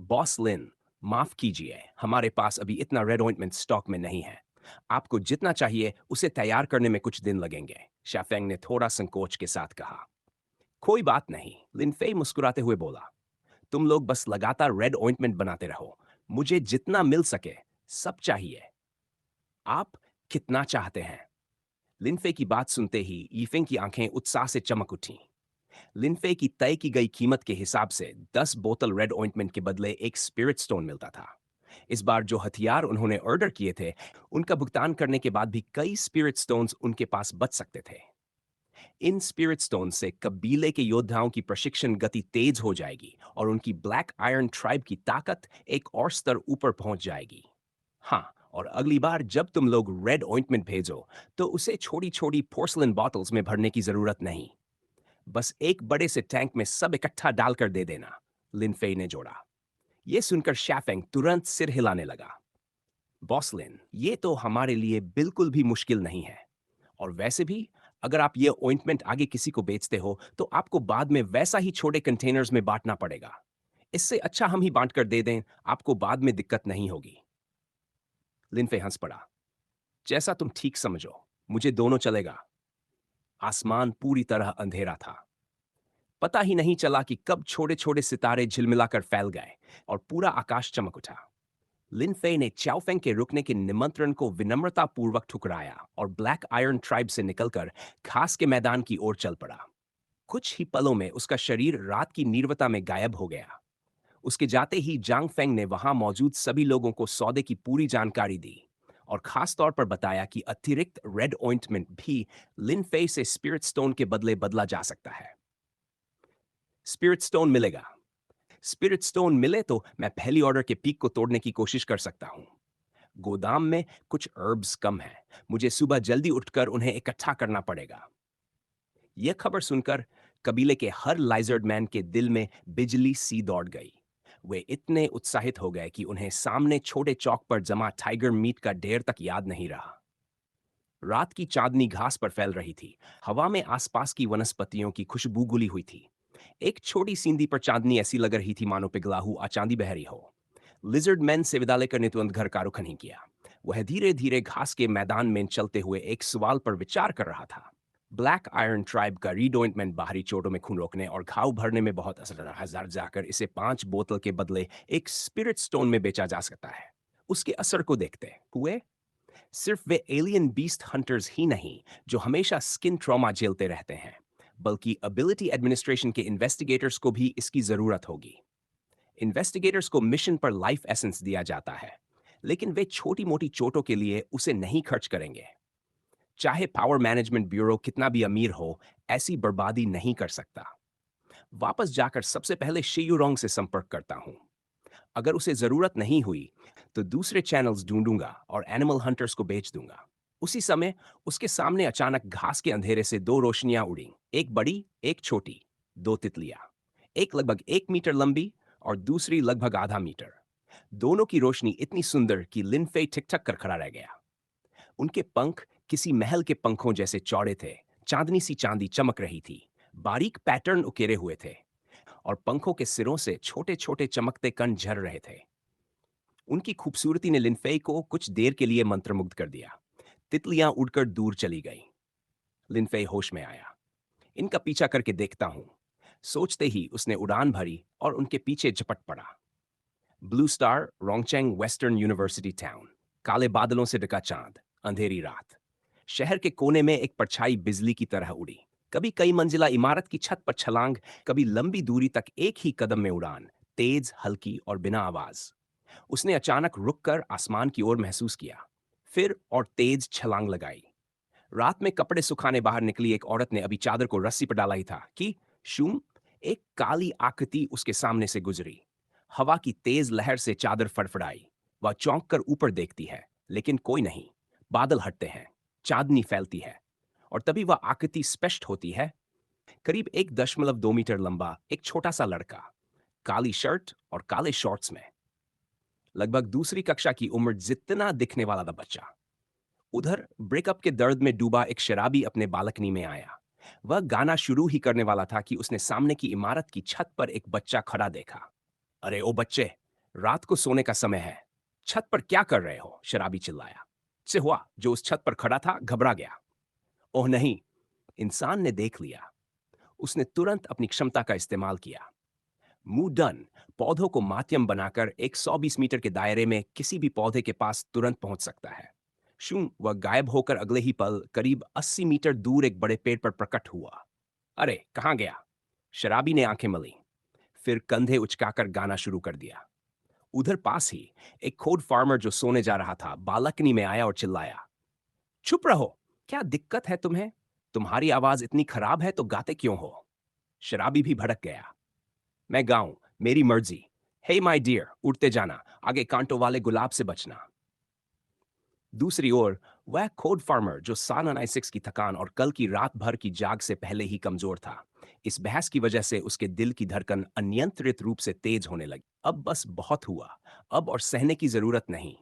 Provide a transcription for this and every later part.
Boss लिन, माफ कीजिए, हमारे पास अभी इतना रेड ऑइंटमेंट स्टॉक में नहीं है। आपको जितना चाहिए उसे तैयार करने में कुछ दिन लगेंगे, शाफेंग ने थोड़ा संकोच के साथ कहा। कोई बात नहीं, लिनफेई मुस्कुराते हुए बोला। तुम लोग बस लगातार रेड ऑइंटमेंट बनाते रहो। मुझे जितना मिल सके सब चाहिए। आप कितना चाहते हैं? लिनफे की बात सुनते ही यीफेंग की आंखें उत्साह से चमक उठीं। लिनफे की तय की गई कीमत के हिसाब से 10 बोतल रेड ऑइंटमेंट के बदले एक स्पिरिट स्टोन मिलता था। इस बार जो हथियार उन्होंने ऑर्डर किए थे, उनका भुगतान करने के बाद भी कई स्पिरिट स्टोन्स उनके पास बच सकते थे। इन स्पिरिट स्टोन से कबीले के योद्धाओं की प्रशिक्षण गति तेज हो जाएगी और उनकी ब्लैक आयरन ट्राइब की ताकत एक और स्तर ऊपर पहुंच जाएगी। हाँ, और अगली बार जब तुम लोग रेड ऑइंटमेंट भेजो, तो उसे छोटी छोटी पोर्सलिन बॉटल्स में भरने की जरूरत नहीं। बस एक बड़े से टैंक में सब इकट्ठा डालकर दे देना, लिनफेई ने जोड़ा। यह सुनकर शैफेंग तुरंत सिर हिलाने लगा। बॉस लिन, ये तो हमारे लिए बिल्कुल भी मुश्किल नहीं है। और वैसे भी, अगर आप ये ऑइंटमेंट आगे किसी को बेचते हो, तो आपको बाद में वैसा ही छोटे कंटेनर्स में बांटना पड़ेगा। इससे अच्छा हम ही बांट कर दे दें, आपको बाद में दिक्कत नहीं होगी। लिनफे हंस पड़ा। जैसा तुम ठीक समझो, मुझे दोनों चलेगा। आसमान पूरी तरह अंधेरा था। पता ही नहीं चला कि कब छोटे छोटे सितारे झिलमिलाकर फैल गए और पूरा आकाश चमक उठा। लिनफे ने चाओफेंग के रुकने के निमंत्रण को विनम्रतापूर्वक ठुकराया और ब्लैक आयरन ट्राइब से निकलकर घास के मैदान की ओर चल पड़ा। कुछ ही पलों में उसका शरीर रात की नीरवता में गायब हो गया। उसके जाते ही जांग फेंग ने वहां मौजूद सभी लोगों को सौदे की पूरी जानकारी दी और खास तौर पर बताया कि अतिरिक्त रेड ऑइंटमेंट भी लिनफे से स्पिरिट स्टोन के बदले बदला जा सकता है। स्पिरिट स्टोन मिलेगा। स्पिरिट स्टोन मिले तो मैं पहली ऑर्डर के पीक को तोड़ने की कोशिश कर सकता हूं। गोदाम में कुछ हर्ब्स कम है, मुझे सुबह जल्दी उठकर उन्हें इकट्ठा करना पड़ेगा। यह खबर सुनकर कबीले के हर लाइजर्ड मैन के दिल में बिजली सी दौड़ गई। वे इतने उत्साहित हो गए कि उन्हें सामने छोटे चौक पर जमा टाइगर मीट का ढेर तक याद नहीं रहा। रात की चांदनी घास पर फैल रही थी। हवा में आसपास की वनस्पतियों की खुशबू घुली हुई थी। एक छोटी सींदी पर चांदनी ऐसी लग रही थी मानो पिघला हुआ चांदी बह रही हो। लिजर्ड मैन से विदा लेकर ने तुरंत घर का रुख नहीं किया। वह धीरे धीरे घास के मैदान में चलते हुए एक सवाल पर विचार कर रहा था। ब्लैक आयरन ट्राइब का रीड ऑइंटमेंट बाहरी चोटों में खून रोकने और घाव भरने में बहुत असरदार हजार जाकर इसे 5 बोतल के बदले एक स्पिरिट स्टोन में बेचा जा सकता है। उसके असर को देखते हुए सिर्फ वे एलियन बीस्ट हंटर्स ही नहीं जो हमेशा स्किन ट्रॉमा झेलते रहते हैं, बल्कि एबिलिटी एडमिनिस्ट्रेशन के इन्वेस्टिगेटर्स को भी इसकी जरूरत होगी। इन्वेस्टिगेटर्स को मिशन पर लाइफ एसेंस दिया जाता है, लेकिन वे छोटी मोटी चोटों के लिए उसे नहीं खर्च करेंगे। चाहे पावर मैनेजमेंट ब्यूरो कितना भी अमीर हो, ऐसी बर्बादी नहीं कर सकता। वापस जाकर सबसे पहले शेयुरोंग से संपर्क करता हूं। अगर उसे जरूरत नहीं हुई, तो दूसरे चैनल्स ढूंढूंगा और एनिमल हंटर्स को बेच दूंगा। उसी समय उसके सामने अचानक घास के अंधेरे से दो रोशनियां उड़ी, एक बड़ी, एक छोटी। दो तितलियां, एक लगभग 1 मीटर लंबी और दूसरी लगभग आधा मीटर। दोनों की रोशनी इतनी सुंदर कि लिनफे ठिकठक कर खड़ा रह गया। उनके पंख किसी महल के पंखों जैसे चौड़े थे। चांदनी सी चांदी चमक रही थी। बारीक पैटर्न उकेरे हुए थे और पंखों के सिरों से छोटे छोटे चमकते कण झर रहे थे। उनकी खूबसूरती ने लिनफेई को कुछ देर के लिए मंत्रमुग्ध कर दिया। तितलियां उड़कर दूर चली गईं। लिनफेई होश में आया। इनका पीछा करके देखता हूं, सोचते ही उसने उड़ान भरी और उनके पीछे झपट पड़ा। Blue star, Rongcheng western university town. काले बादलों से ढका चांद, अंधेरी रात। शहर के कोने में एक परछाई बिजली की तरह उड़ी। कभी कई मंजिला इमारत की छत पर छलांग, कभी लंबी दूरी तक एक ही कदम में उड़ान, तेज, हल्की और बिना आवाज। उसने अचानक रुककर आसमान की ओर महसूस किया, फिर और तेज छलांग लगाई। रात में कपड़े सुखाने बाहर निकली एक औरत ने अभी चादर को रस्सी पर डाला ही था कि शूम, एक काली आकृति उसके सामने से गुजरी। हवा की तेज लहर से चादर फड़फड़ाई। वह चौंक कर ऊपर देखती है, लेकिन कोई नहीं। बादल हटते हैं, चांदनी फैलती है और तभी वह आकृति स्पष्ट होती है। करीब 1.2 मीटर लंबा एक छोटा सा लड़का, काली शर्ट और काले शॉर्ट्स में। लगभग दूसरी कक्षा की उम्र जितना दिखने वाला था बच्चा। उधर ब्रेकअप के दर्द में डूबा एक शराबी अपने बालकनी में आया। वह गाना शुरू ही करने वाला था कि उसने सामने की इमारत की छत पर एक बच्चा खड़ा देखा। अरे ओ बच्चे, रात को सोने का समय है। छत पर क्या कर रहे हो? शराबी चिल्लाया। से हुआ जो उस छत पर खड़ा था घबरा गया। ओह नहीं! इंसान ने देख लिया। उसने तुरंत अपनी क्षमता का इस्तेमाल किया। मुंह पौधों को माध्यम बनाकर एक 120 मीटर के दायरे में किसी भी पौधे के पास तुरंत पहुंच सकता है। शूं वह गायब होकर अगले ही पल करीब 80 मीटर दूर एक बड़े पेड़ पर प्रकट हुआ। अरे कहाँ गया? शराबी ने आंखें मली, फिर कंधे उचकाकर गाना शुरू कर दिया। उधर पास ही एक खोड फार्मर जो सोने जा रहा था बालकनी में आया और चिल्लाया, चुप रहो! क्या दिक्कत है तुम्हें? तुम्हारी आवाज इतनी खराब है तो गाते क्यों हो? शराबी भी भड़क गया। मैं गाऊं, मेरी मर्जी। हे माय डियर, उड़ते जाना, आगे कांटों वाले गुलाब से बचना। दूसरी ओर वह खोड फार्मर जो सन 96 की थकान और कल की रात भर की जाग से पहले ही कमजोर था, इस बहस की वजह से उसके दिल की धड़कन अनियंत्रित रूप से तेज होने लगी। अब बस बहुत हुआ, अब और सहने की जरूरत नहीं।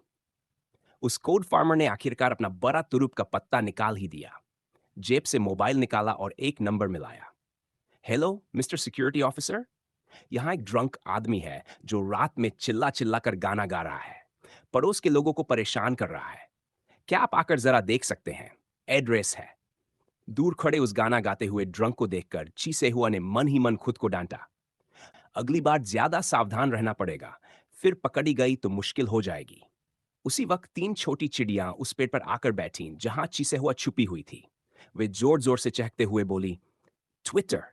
उस कोड फार्मर ने आखिरकार अपना बड़ा तुरुप का पत्ता निकाल ही दिया। जेब से मोबाइल निकाला और एक नंबर मिलाया। हेलो मिस्टर सिक्योरिटी ऑफिसर, यहाँ एक ड्रंक आदमी है जो रात में चिल्ला चिल्ला कर गाना गा रहा है, पड़ोस के लोगों को परेशान कर रहा है। क्या आप आकर जरा देख सकते हैं? एड्रेस है। दूर खड़े उस गाना गाते हुए ड्रंक को देखकर चीसे हुआ ने मन ही मन खुद को डांटा। अगली बार ज्यादा सावधान रहना पड़ेगा, फिर पकड़ी गई तो मुश्किल हो जाएगी। उसी वक्त तीन छोटी चिड़ियां उस पेड़ पर आकर बैठीं जहां चीसे हुआ छुपी हुई थी। वे जोर जोर से चहकते हुए बोली, ट्विटर,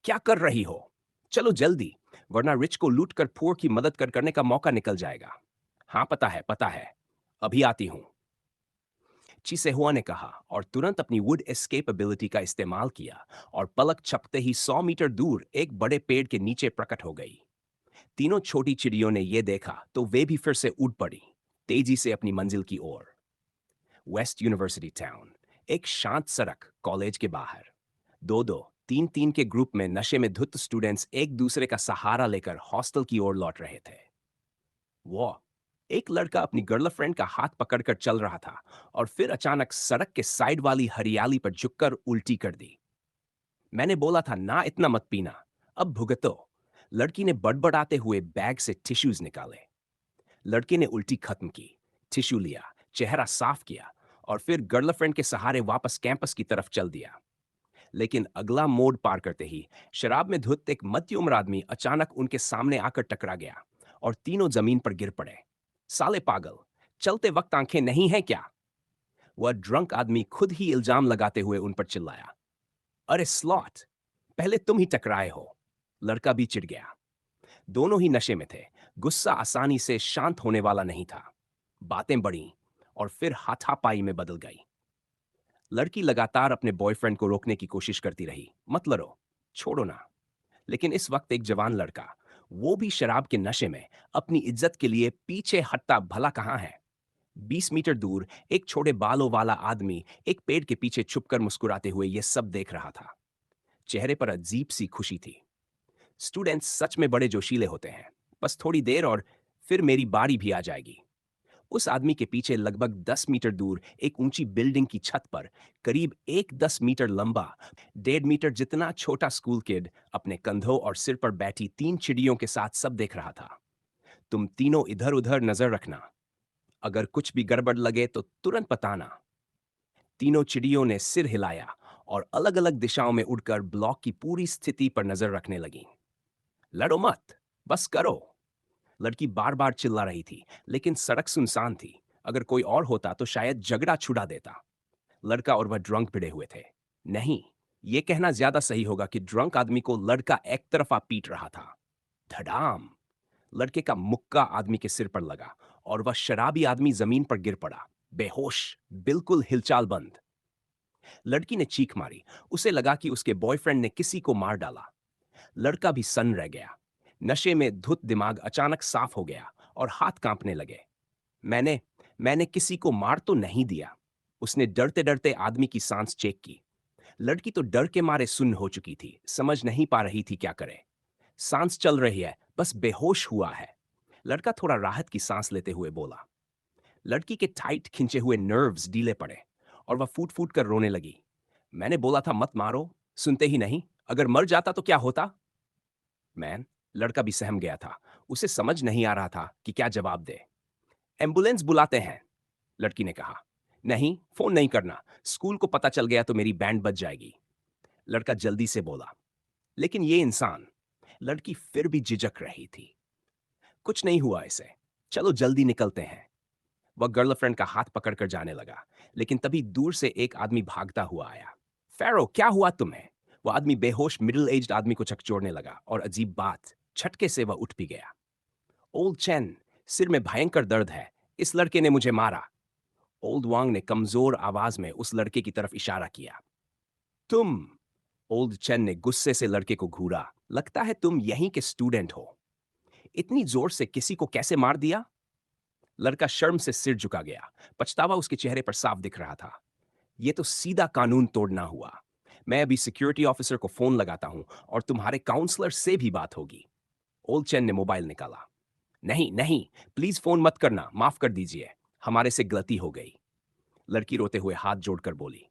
क्या कर रही हो? चलो जल्दी, वरना रिच को लूट कर पुअर की मदद करने का मौका निकल जाएगा। हाँ पता है, अभी आती हूं, चिसेहुआ ने कहा और तुरंत अपनी वुड एस्केप एबिलिटी का इस्तेमाल किया और पलक झपकते ही 100 मीटर दूर एक बड़े पेड़ के नीचे प्रकट हो गई। तीनों छोटी चिड़ियों ने यह देखा तो वे भी फिर से उड़ पड़ी, तेजी से अपनी मंजिल की ओर। वेस्ट यूनिवर्सिटी टाउन, एक शांत सड़क, कॉलेज के बाहर। दो दो तीन तीन के ग्रुप में नशे में धुत स्टूडेंट्स एक दूसरे का सहारा लेकर हॉस्टल की ओर लौट रहे थे। वो एक लड़का अपनी गर्लफ्रेंड का हाथ पकड़कर चल रहा था और फिर अचानक सड़क के साइड वाली हरियाली पर झुककर उल्टी कर दी। मैंने बोला था ना इतना मत पीना, अब भुगतो। लड़की ने बड़बड़ाते हुए बैग से टिश्यूज निकाले। लड़के ने उल्टी खत्म की, टिश्यू लिया, चेहरा साफ किया और फिर गर्लफ्रेंड के सहारे वापस कैंपस की तरफ चल दिया। लेकिन अगला मोड़ पार करते ही शराब में धुत एक मध्य उम्र आदमी अचानक उनके सामने आकर टकरा गया और तीनों जमीन पर गिर पड़े। साले पागल, चलते वक्त आंखें नहीं हैं क्या? वह ड्रंक आदमी खुद ही इल्जाम लगाते हुए उन पर चिल्लाया। अरे स्लॉट, पहले तुम ही टकराए हो। लड़का भी चिढ़ गया। दोनों ही नशे में थे। गुस्सा आसानी से शांत होने वाला नहीं था। बातें बढ़ी और फिर हाथापाई में बदल गई। लड़की लगातार अपने बॉयफ्रेंड को रोकने की कोशिश करती रही, मत लड़ो, छोड़ो ना। लेकिन इस वक्त एक जवान लड़का, वो भी शराब के नशे में, अपनी इज्जत के लिए पीछे हटता भला कहाँ है। 20 मीटर दूर एक छोटे बालों वाला आदमी एक पेड़ के पीछे छुपकर मुस्कुराते हुए यह सब देख रहा था। चेहरे पर अजीब सी खुशी थी। स्टूडेंट्स सच में बड़े जोशीले होते हैं। बस थोड़ी देर और फिर मेरी बारी भी आ जाएगी। उस आदमी के पीछे लगभग 10 मीटर दूर एक ऊंची बिल्डिंग की छत पर करीब एक 10 मीटर लंबा, 1.5 मीटर जितना छोटा स्कूल किड अपने कंधों और सिर पर बैठी तीन चिड़ियों के साथ सब देख रहा था। तुम तीनों इधर उधर नजर रखना, अगर कुछ भी गड़बड़ लगे तो तुरंत बताना। तीनों चिड़ियों ने सिर हिलाया और अलग अलग दिशाओं में उड़कर ब्लॉक की पूरी स्थिति पर नजर रखने लगी। लड़ो मत, बस करो। लड़की बार बार चिल्ला रही थी, लेकिन सड़क सुनसान थी। अगर कोई और होता तो शायद झगड़ा छुड़ा देता। लड़का और वह ड्रंक भिड़े हुए थे। नहीं, यह कहना ज्यादा सही होगा कि ड्रंक आदमी को लड़का एक तरफा पीट रहा था। धड़ाम! लड़के का मुक्का आदमी के सिर पर लगा और वह शराबी आदमी जमीन पर गिर पड़ा, बेहोश, बिल्कुल हिलचाल बंद। लड़की ने चीख मारी। उसे लगा कि उसके बॉयफ्रेंड ने किसी को मार डाला। लड़का भी सन्न रह गया। नशे में धुत दिमाग अचानक साफ हो गया और हाथ कांपने लगे। मैंने मैंने किसी को मार तो नहीं दिया। उसने डरते डरते आदमी की सांस चेक की। लड़की तो डर के मारे सुन्न हो चुकी थी, समझ नहीं पा रही थी क्या करे। सांस चल रही है, बस बेहोश हुआ है। लड़का थोड़ा राहत की सांस लेते हुए बोला। लड़की के टाइट खिंचे हुए नर्व्स ढीले पड़े और वह फूट फूट कर रोने लगी। मैंने बोला था मत मारो, सुनते ही नहीं। अगर मर जाता तो क्या होता? मैन, लड़का भी सहम गया था। उसे समझ नहीं आ रहा था कि क्या जवाब दे। एम्बुलेंस बुलाते हैं, लड़की ने कहा। नहीं, फोन नहीं करना, स्कूल को पता चल गया तो मेरी बैंड बज जाएगी, लड़का जल्दी से बोला। लेकिन ये इंसान, लड़की फिर भी झिझक रही थी। कुछ नहीं हुआ इसे, चलो जल्दी निकलते हैं। वह गर्लफ्रेंड का हाथ पकड़कर जाने लगा, लेकिन तभी दूर से एक आदमी भागता हुआ आया। फेरो, क्या हुआ तुम्हें? वह आदमी बेहोश मिडिल एज्ड आदमी को झकझोरने लगा और अजीब बात, झटके से वह उठ भी गया। ओल्ड चैन, सिर में भयंकर दर्द है, इस लड़के ने मुझे मारा। ओल्ड वांग ने कमजोर आवाज में उस लड़के की तरफ इशारा किया। तुम? ओल्ड चैन ने गुस्से से लड़के को घूरा। लगता है तुम यहीं के स्टूडेंट हो। इतनी जोर से किसी को कैसे मार दिया? लड़का शर्म से सिर झुका गया, पछतावा उसके चेहरे पर साफ दिख रहा था। यह तो सीधा कानून तोड़ना हुआ। मैं अभी सिक्योरिटी ऑफिसर को फोन लगाता हूं और तुम्हारे काउंसलर से भी बात होगी। ओल्ड चैन ने मोबाइल निकाला। नहीं नहीं, प्लीज फोन मत करना, माफ कर दीजिए, हमारे से गलती हो गई, लड़की रोते हुए हाथ जोड़कर बोली।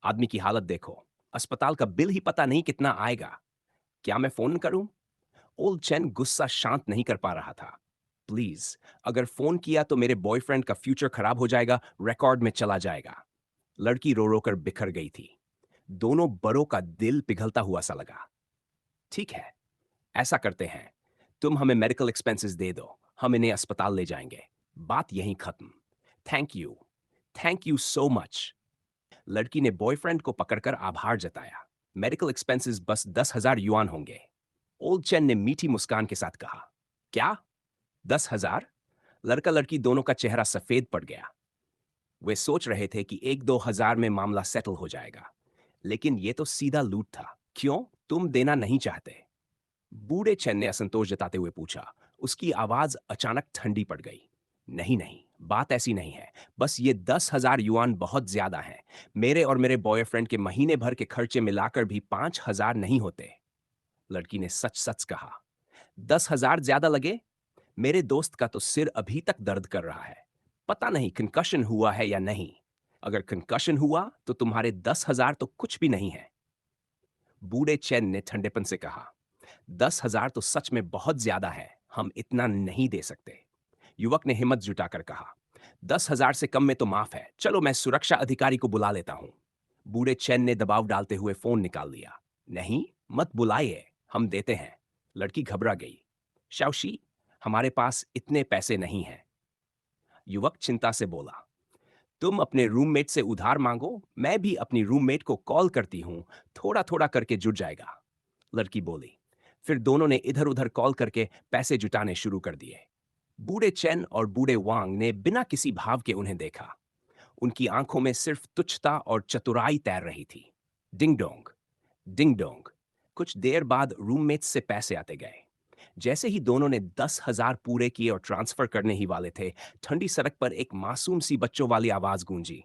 आदमी की हालत देखो, अस्पताल का बिल ही पता नहीं कितना आएगा। क्या मैं फोन करूं? ओल्ड चैन गुस्सा शांत नहीं कर पा रहा था। प्लीज, अगर फोन किया तो मेरे बॉयफ्रेंड का फ्यूचर खराब हो जाएगा, रिकॉर्ड में चला जाएगा। लड़की रो रो कर बिखर गई थी। दोनों बड़ों का दिल पिघलता हुआ सा लगा। ठीक है, ऐसा करते हैं, तुम हमें मेडिकल एक्सपेंसेस दे दो, हम इन्हें अस्पताल ले जाएंगे, बात यहीं खत्म। Thank you, thank you so much. लड़की ने बॉयफ्रेंड को पकड़कर आभार जताया। मेडिकल एक्सपेंसेस बस 10,000 युआन होंगे। ओल्ड चैन ने मीठी मुस्कान के साथ कहा। क्या? 10,000? लड़का लड़की दोनों का चेहरा सफेद पड़ गया। वे सोच रहे थे कि 1-2 हजार में मामला सेटल हो जाएगा, लेकिन यह तो सीधा लूट था। क्यों, तुम देना नहीं चाहते? बूढ़े चैन ने असंतोष जताते हुए पूछा। उसकी आवाज अचानक ठंडी पड़ गई। नहीं नहीं, बात ऐसी नहीं है, बस ये 10,000 युआन बहुत ज्यादा है। मेरे और मेरे बॉयफ्रेंड के महीने भर के खर्चे मिलाकर भी 5,000 नहीं होते। लड़की ने सच सच कहा। 10,000 ज्यादा लगे? मेरे दोस्त का तो सिर अभी तक दर्द कर रहा है, पता नहीं कंकशन हुआ है या नहीं। अगर कंकशन हुआ तो तुम्हारे 10,000 तो कुछ भी नहीं है। बूढ़े चैन ने ठंडेपन से कहा। 10,000 तो सच में बहुत ज्यादा है, हम इतना नहीं दे सकते। युवक ने हिम्मत जुटाकर कहा। 10,000 से कम में तो माफ है, चलो मैं सुरक्षा अधिकारी को बुला लेता हूं। बूढ़े चैन ने दबाव डालते हुए फोन निकाल लिया। नहीं, मत बुलाइए, हम देते हैं। लड़की घबरा गई। शाओशी, हमारे पास इतने पैसे नहीं हैं। युवक चिंता से बोला। तुम अपने रूममेट से उधार मांगो, मैं भी अपनी रूममेट को कॉल करती हूं, थोड़ा थोड़ा करके जुट जाएगा, लड़की बोली। फिर दोनों ने इधर उधर कॉल करके पैसे जुटाने शुरू कर दिए। बूढ़े चैन और बूढ़े वांग ने बिना किसी भाव के उन्हें देखा। उनकी आंखों में सिर्फ तुच्छता और चतुराई तैर रही थी। Ding dong, ding dong. कुछ देर बाद रूममेट्स से पैसे आते गए। जैसे ही दोनों ने 10,000 पूरे किए और ट्रांसफर करने ही वाले थे, ठंडी सड़क पर एक मासूम सी बच्चों वाली आवाज गूंजी।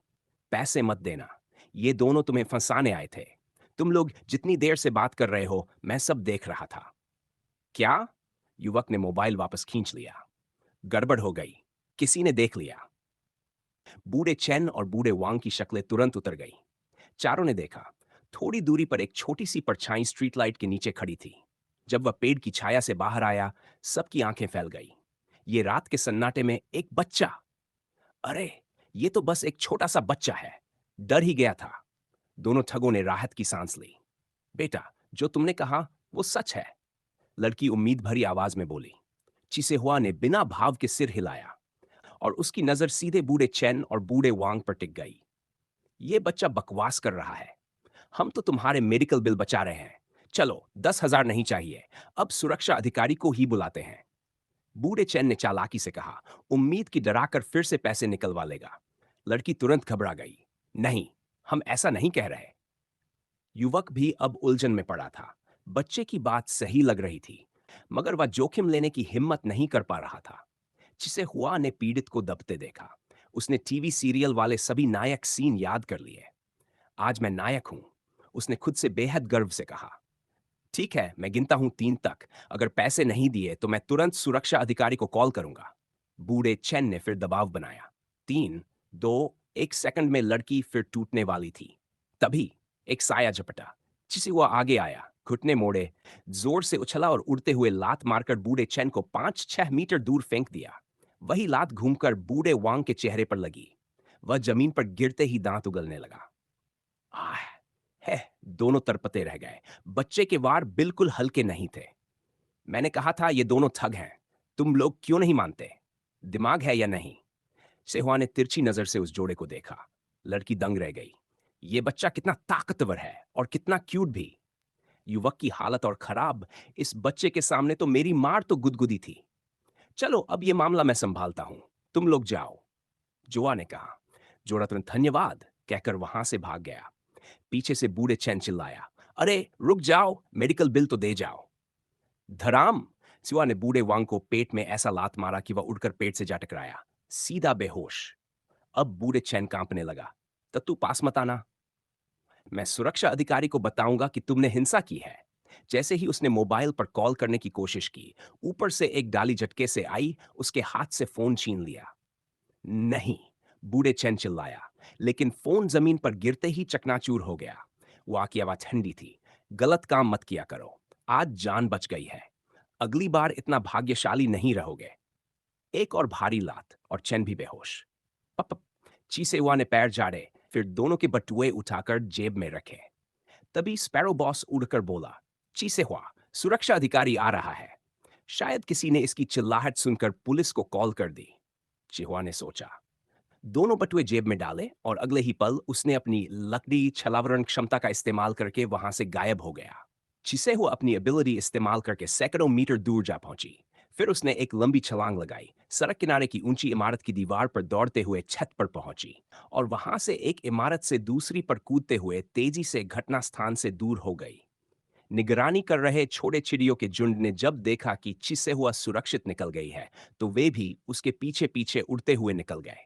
पैसे मत देना, ये दोनों तुम्हें फंसाने आए थे। तुम लोग जितनी देर से बात कर रहे हो, मैं सब देख रहा था। क्या? युवक ने मोबाइल वापस खींच लिया। गड़बड़ हो गई, किसी ने देख लिया। बूढ़े चैन और बूढ़े वांग की शक्लें तुरंत उतर गई। चारों ने देखा, थोड़ी दूरी पर एक छोटी सी परछाई स्ट्रीट लाइट के नीचे खड़ी थी। जब वह पेड़ की छाया से बाहर आया, सबकी आंखें फैल गई। ये रात के सन्नाटे में एक बच्चा! अरे, ये तो बस एक छोटा सा बच्चा है। डर ही गया था। दोनों ठगों ने राहत की सांस ली। बेटा, जो तुमने कहा वो सच है, लड़की उम्मीद भरी आवाज में बोली। चिसेहुआ ने बिना भाव के सिर हिलाया और उसकी नजर सीधे बूढ़े चैन और बूढ़े वांग पर टिक गई। ये बच्चा बकवास कर रहा है, हम तो तुम्हारे मेडिकल बिल बचा रहे हैं। चलो, 10,000 नहीं चाहिए, अब सुरक्षा अधिकारी को ही बुलाते हैं, बूढ़े चैन ने चालाकी से कहा, उम्मीद की डराकर फिर से पैसे निकलवा लेगा। लड़की तुरंत घबरा गई। नहीं, हम ऐसा नहीं कह रहे। युवक भी अब उलझन में पड़ा था। बच्चे की बात सही लग रही थी, मगर वह जोखिम लेने की हिम्मत नहीं कर पा रहा था। जिसे हुआ ने पीड़ित को दबते देखा। उसने टीवी सीरियल वाले सभी नायक सीन याद कर लिए। आज मैं नायक हूं, उसने खुद से बेहद गर्व से कहा। ठीक है, मैं गिनता हूं 3 तक। अगर पैसे नहीं दिए तो मैं तुरंत सुरक्षा अधिकारी को कॉल करूंगा। बूढ़े चैन ने फिर दबाव बनाया। 3, 2, 1 सेकंड में लड़की फिर टूटने वाली थी। तभी एक साया झपटा, जिसे वो आगे आया। घुटने मोड़े, जोर से उछला और उड़ते हुए लात मारकर बूढ़े चैन को 5-6 मीटर दूर फेंक दिया। वही लात घूमकर बूढ़े वांग के चेहरे पर लगी। वह जमीन पर गिरते ही दांत उगलने लगा। आह! है, दोनों तरपते रह गए। बच्चे के वार बिल्कुल हल्के नहीं थे। मैंने कहा था ये दोनों ठग हैं। तुम लोग क्यों नहीं मानते? दिमाग है या नहीं? सेहुआ ने तिरछी नजर से उस जोड़े को देखा। लड़की दंग रह गई। ये बच्चा कितना ताकतवर है और कितना क्यूट भी। युवक की हालत और खराब। इस बच्चे के सामने तो मेरी मार तो गुदगुदी थी। चलो अब ये मामला मैं संभालता हूं। तुम लोग जाओ। जुआ ने कहा। जोड़ा तुरंत धन्यवाद कहकर वहां से भाग गया। पीछे से बूढ़े चैन चिल्लाया, अरे रुक जाओ, मेडिकल बिल तो दे जाओ। धराम! सिवा ने बूढ़े वांग को पेट में ऐसा लात मारा कि वह उड़कर पेट से जा टकराया, सीधा बेहोश। अब बूढ़े चैन कांपने लगा। तत्तू पास मत आना। मैं सुरक्षा अधिकारी को बताऊंगा कि तुमने हिंसा की है। जैसे ही उसने मोबाइल पर कॉल करने की कोशिश की, ऊपर से एक डाली झटके से आई, उसके हाथ से फोन छीन लिया। नहीं, बूढ़े चैन चिल्लाया, लेकिन फोन जमीन पर गिरते ही चकनाचूर हो गया। वह की आवाज ठंडी थी। गलत काम मत किया करो। आज जान बच गई है। अगली बार इतना भाग्यशाली नहीं रहोगे। एक और भारी लात और चैन भी बेहोश। पप चीसे हुआ ने पैर झाड़े, फिर दोनों के बटुए उठाकर जेब में रखे। तभी स्पैरो बॉस उड़कर बोला, चीसे हुआ, सुरक्षा अधिकारी आ रहा है। शायद किसी ने इसकी चिल्लाहट सुनकर पुलिस को कॉल कर दी। चिहुआ ने सोचा। दोनों बटुए जेब में डाले और अगले ही पल उसने अपनी लकड़ी छलावरण क्षमता का इस्तेमाल करके वहां से गायब हो गया। जिसे वो अपनी एबिलिटी इस्तेमाल करके सैकड़ों मीटर दूर जा पहुंची। फिर उसने एक लंबी छलांग लगाई, सड़क किनारे की ऊंची इमारत की दीवार पर दौड़ते हुए छत पर पहुंची और वहां से एक इमारत से दूसरी पर कूदते हुए तेजी से घटना स्थान से दूर हो गई। निगरानी कर रहे छोटे चिड़ियों के झुंड ने जब देखा कि चिसे हुआ सुरक्षित निकल गई है, तो वे भी उसके पीछे पीछे उड़ते हुए निकल गए।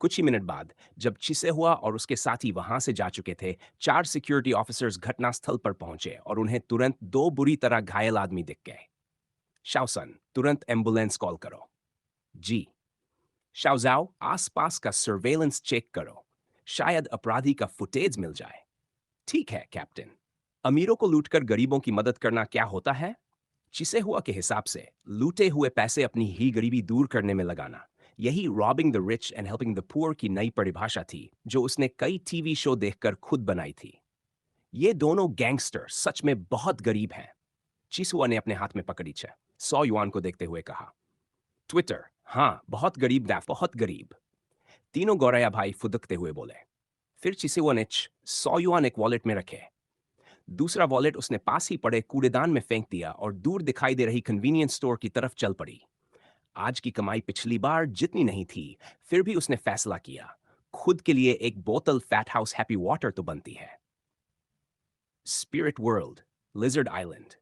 कुछ ही मिनट बाद जब चिसेहुआ और उसके साथी वहां से जा चुके थे, 4 सिक्योरिटी ऑफिसर्स घटनास्थल पर पहुंचे और उन्हें तुरंत 2 बुरी तरह घायल आदमी दिख गए। शाओसन, तुरंत एम्बुलेंस कॉल करो। जी। शाओजाओ, आसपास का सर्वेलेंस चेक करो। शायद अपराधी का फुटेज मिल जाए। ठीक है कैप्टन। अमीरों को लूटकर गरीबों की मदद करना क्या होता है? चिसेहुआ के हिसाब से लूटे हुए पैसे अपनी ही गरीबी दूर करने में लगाना, यही robbing the rich and helping the poor की नई परिभाषा थी, जो उसने कई टीवी शो देखकर खुद बनाई थी। ये दोनों गैंगस्टर सच में बहुत गरीब हैं। चिसुआ ने अपने हाथ में पकड़ी 100 युआन को देखते हुए कहा। ट्विटर, हाँ बहुत गरीब दैफ, बहुत गरीब। तीनों गौरैया भाई फुदकते हुए बोले। फिर चिसुआ ने 100 युआन एक वॉलेट में रखे। दूसरा वॉलेट उसने पास ही पड़े कूड़ेदान में फेंक दिया और दूर दिखाई दे रही कन्वीनियंस स्टोर की तरफ चल पड़ी। आज की कमाई पिछली बार जितनी नहीं थी, फिर भी उसने फैसला किया, खुद के लिए एक बोतल फैट हाउस हैप्पी वाटर तो बनती है। Spirit world, lizard island.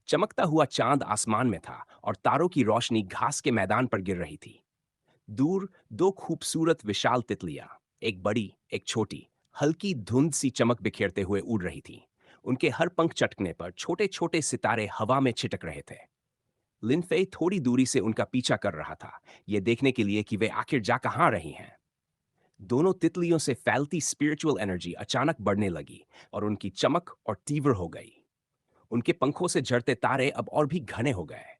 चमकता हुआ चांद आसमान में था और तारों की रोशनी घास के मैदान पर गिर रही थी। दूर 2 खूबसूरत विशाल तितलियां, एक बड़ी एक छोटी, हल्की धुंध सी चमक बिखेरते हुए उड़ रही थीं। उनके हर पंख चटकने पर छोटे छोटे सितारे हवा में छिटक रहे थे। लिनफे थोड़ी दूरी से उनका पीछा कर रहा था, ये देखने के लिए कि वे आखिर जा कहाँ रही हैं। दोनों तितलियों से फैलती स्पिरिचुअल एनर्जी अचानक बढ़ने लगी और उनकी चमक और तीव्र हो गई। उनके पंखों से झड़ते तारे अब और भी घने हो गए।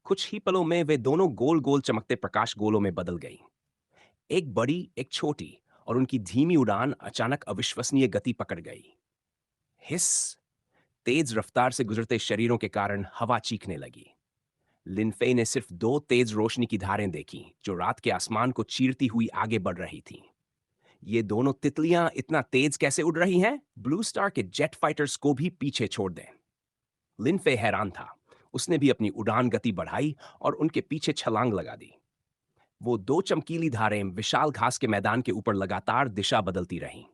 कुछ ही पलों में वे दोनों गोल गोल चमकते प्रकाश गोलों में बदल गईं। एक बड़ी एक छोटी, और उनकी धीमी उड़ान अचानक अविश्वसनीय गति पकड़ गई। हिस! तेज रफ्तार से गुजरते शरीरों के कारण हवा चीखने लगी। लिनफे ने सिर्फ 2 तेज रोशनी की धारें देखी, जो रात के आसमान को चीरती हुई आगे बढ़ रही थीं। ये दोनों तितलियां इतना तेज कैसे उड़ रही हैं? ब्लू स्टार के जेट फाइटर्स को भी पीछे छोड़ दें। लिनफे हैरान था। उसने भी अपनी उड़ान गति बढ़ाई और उनके पीछे छलांग लगा दी। वो 2 चमकीली धारें विशाल घास के मैदान के ऊपर लगातार दिशा बदलती रहीं।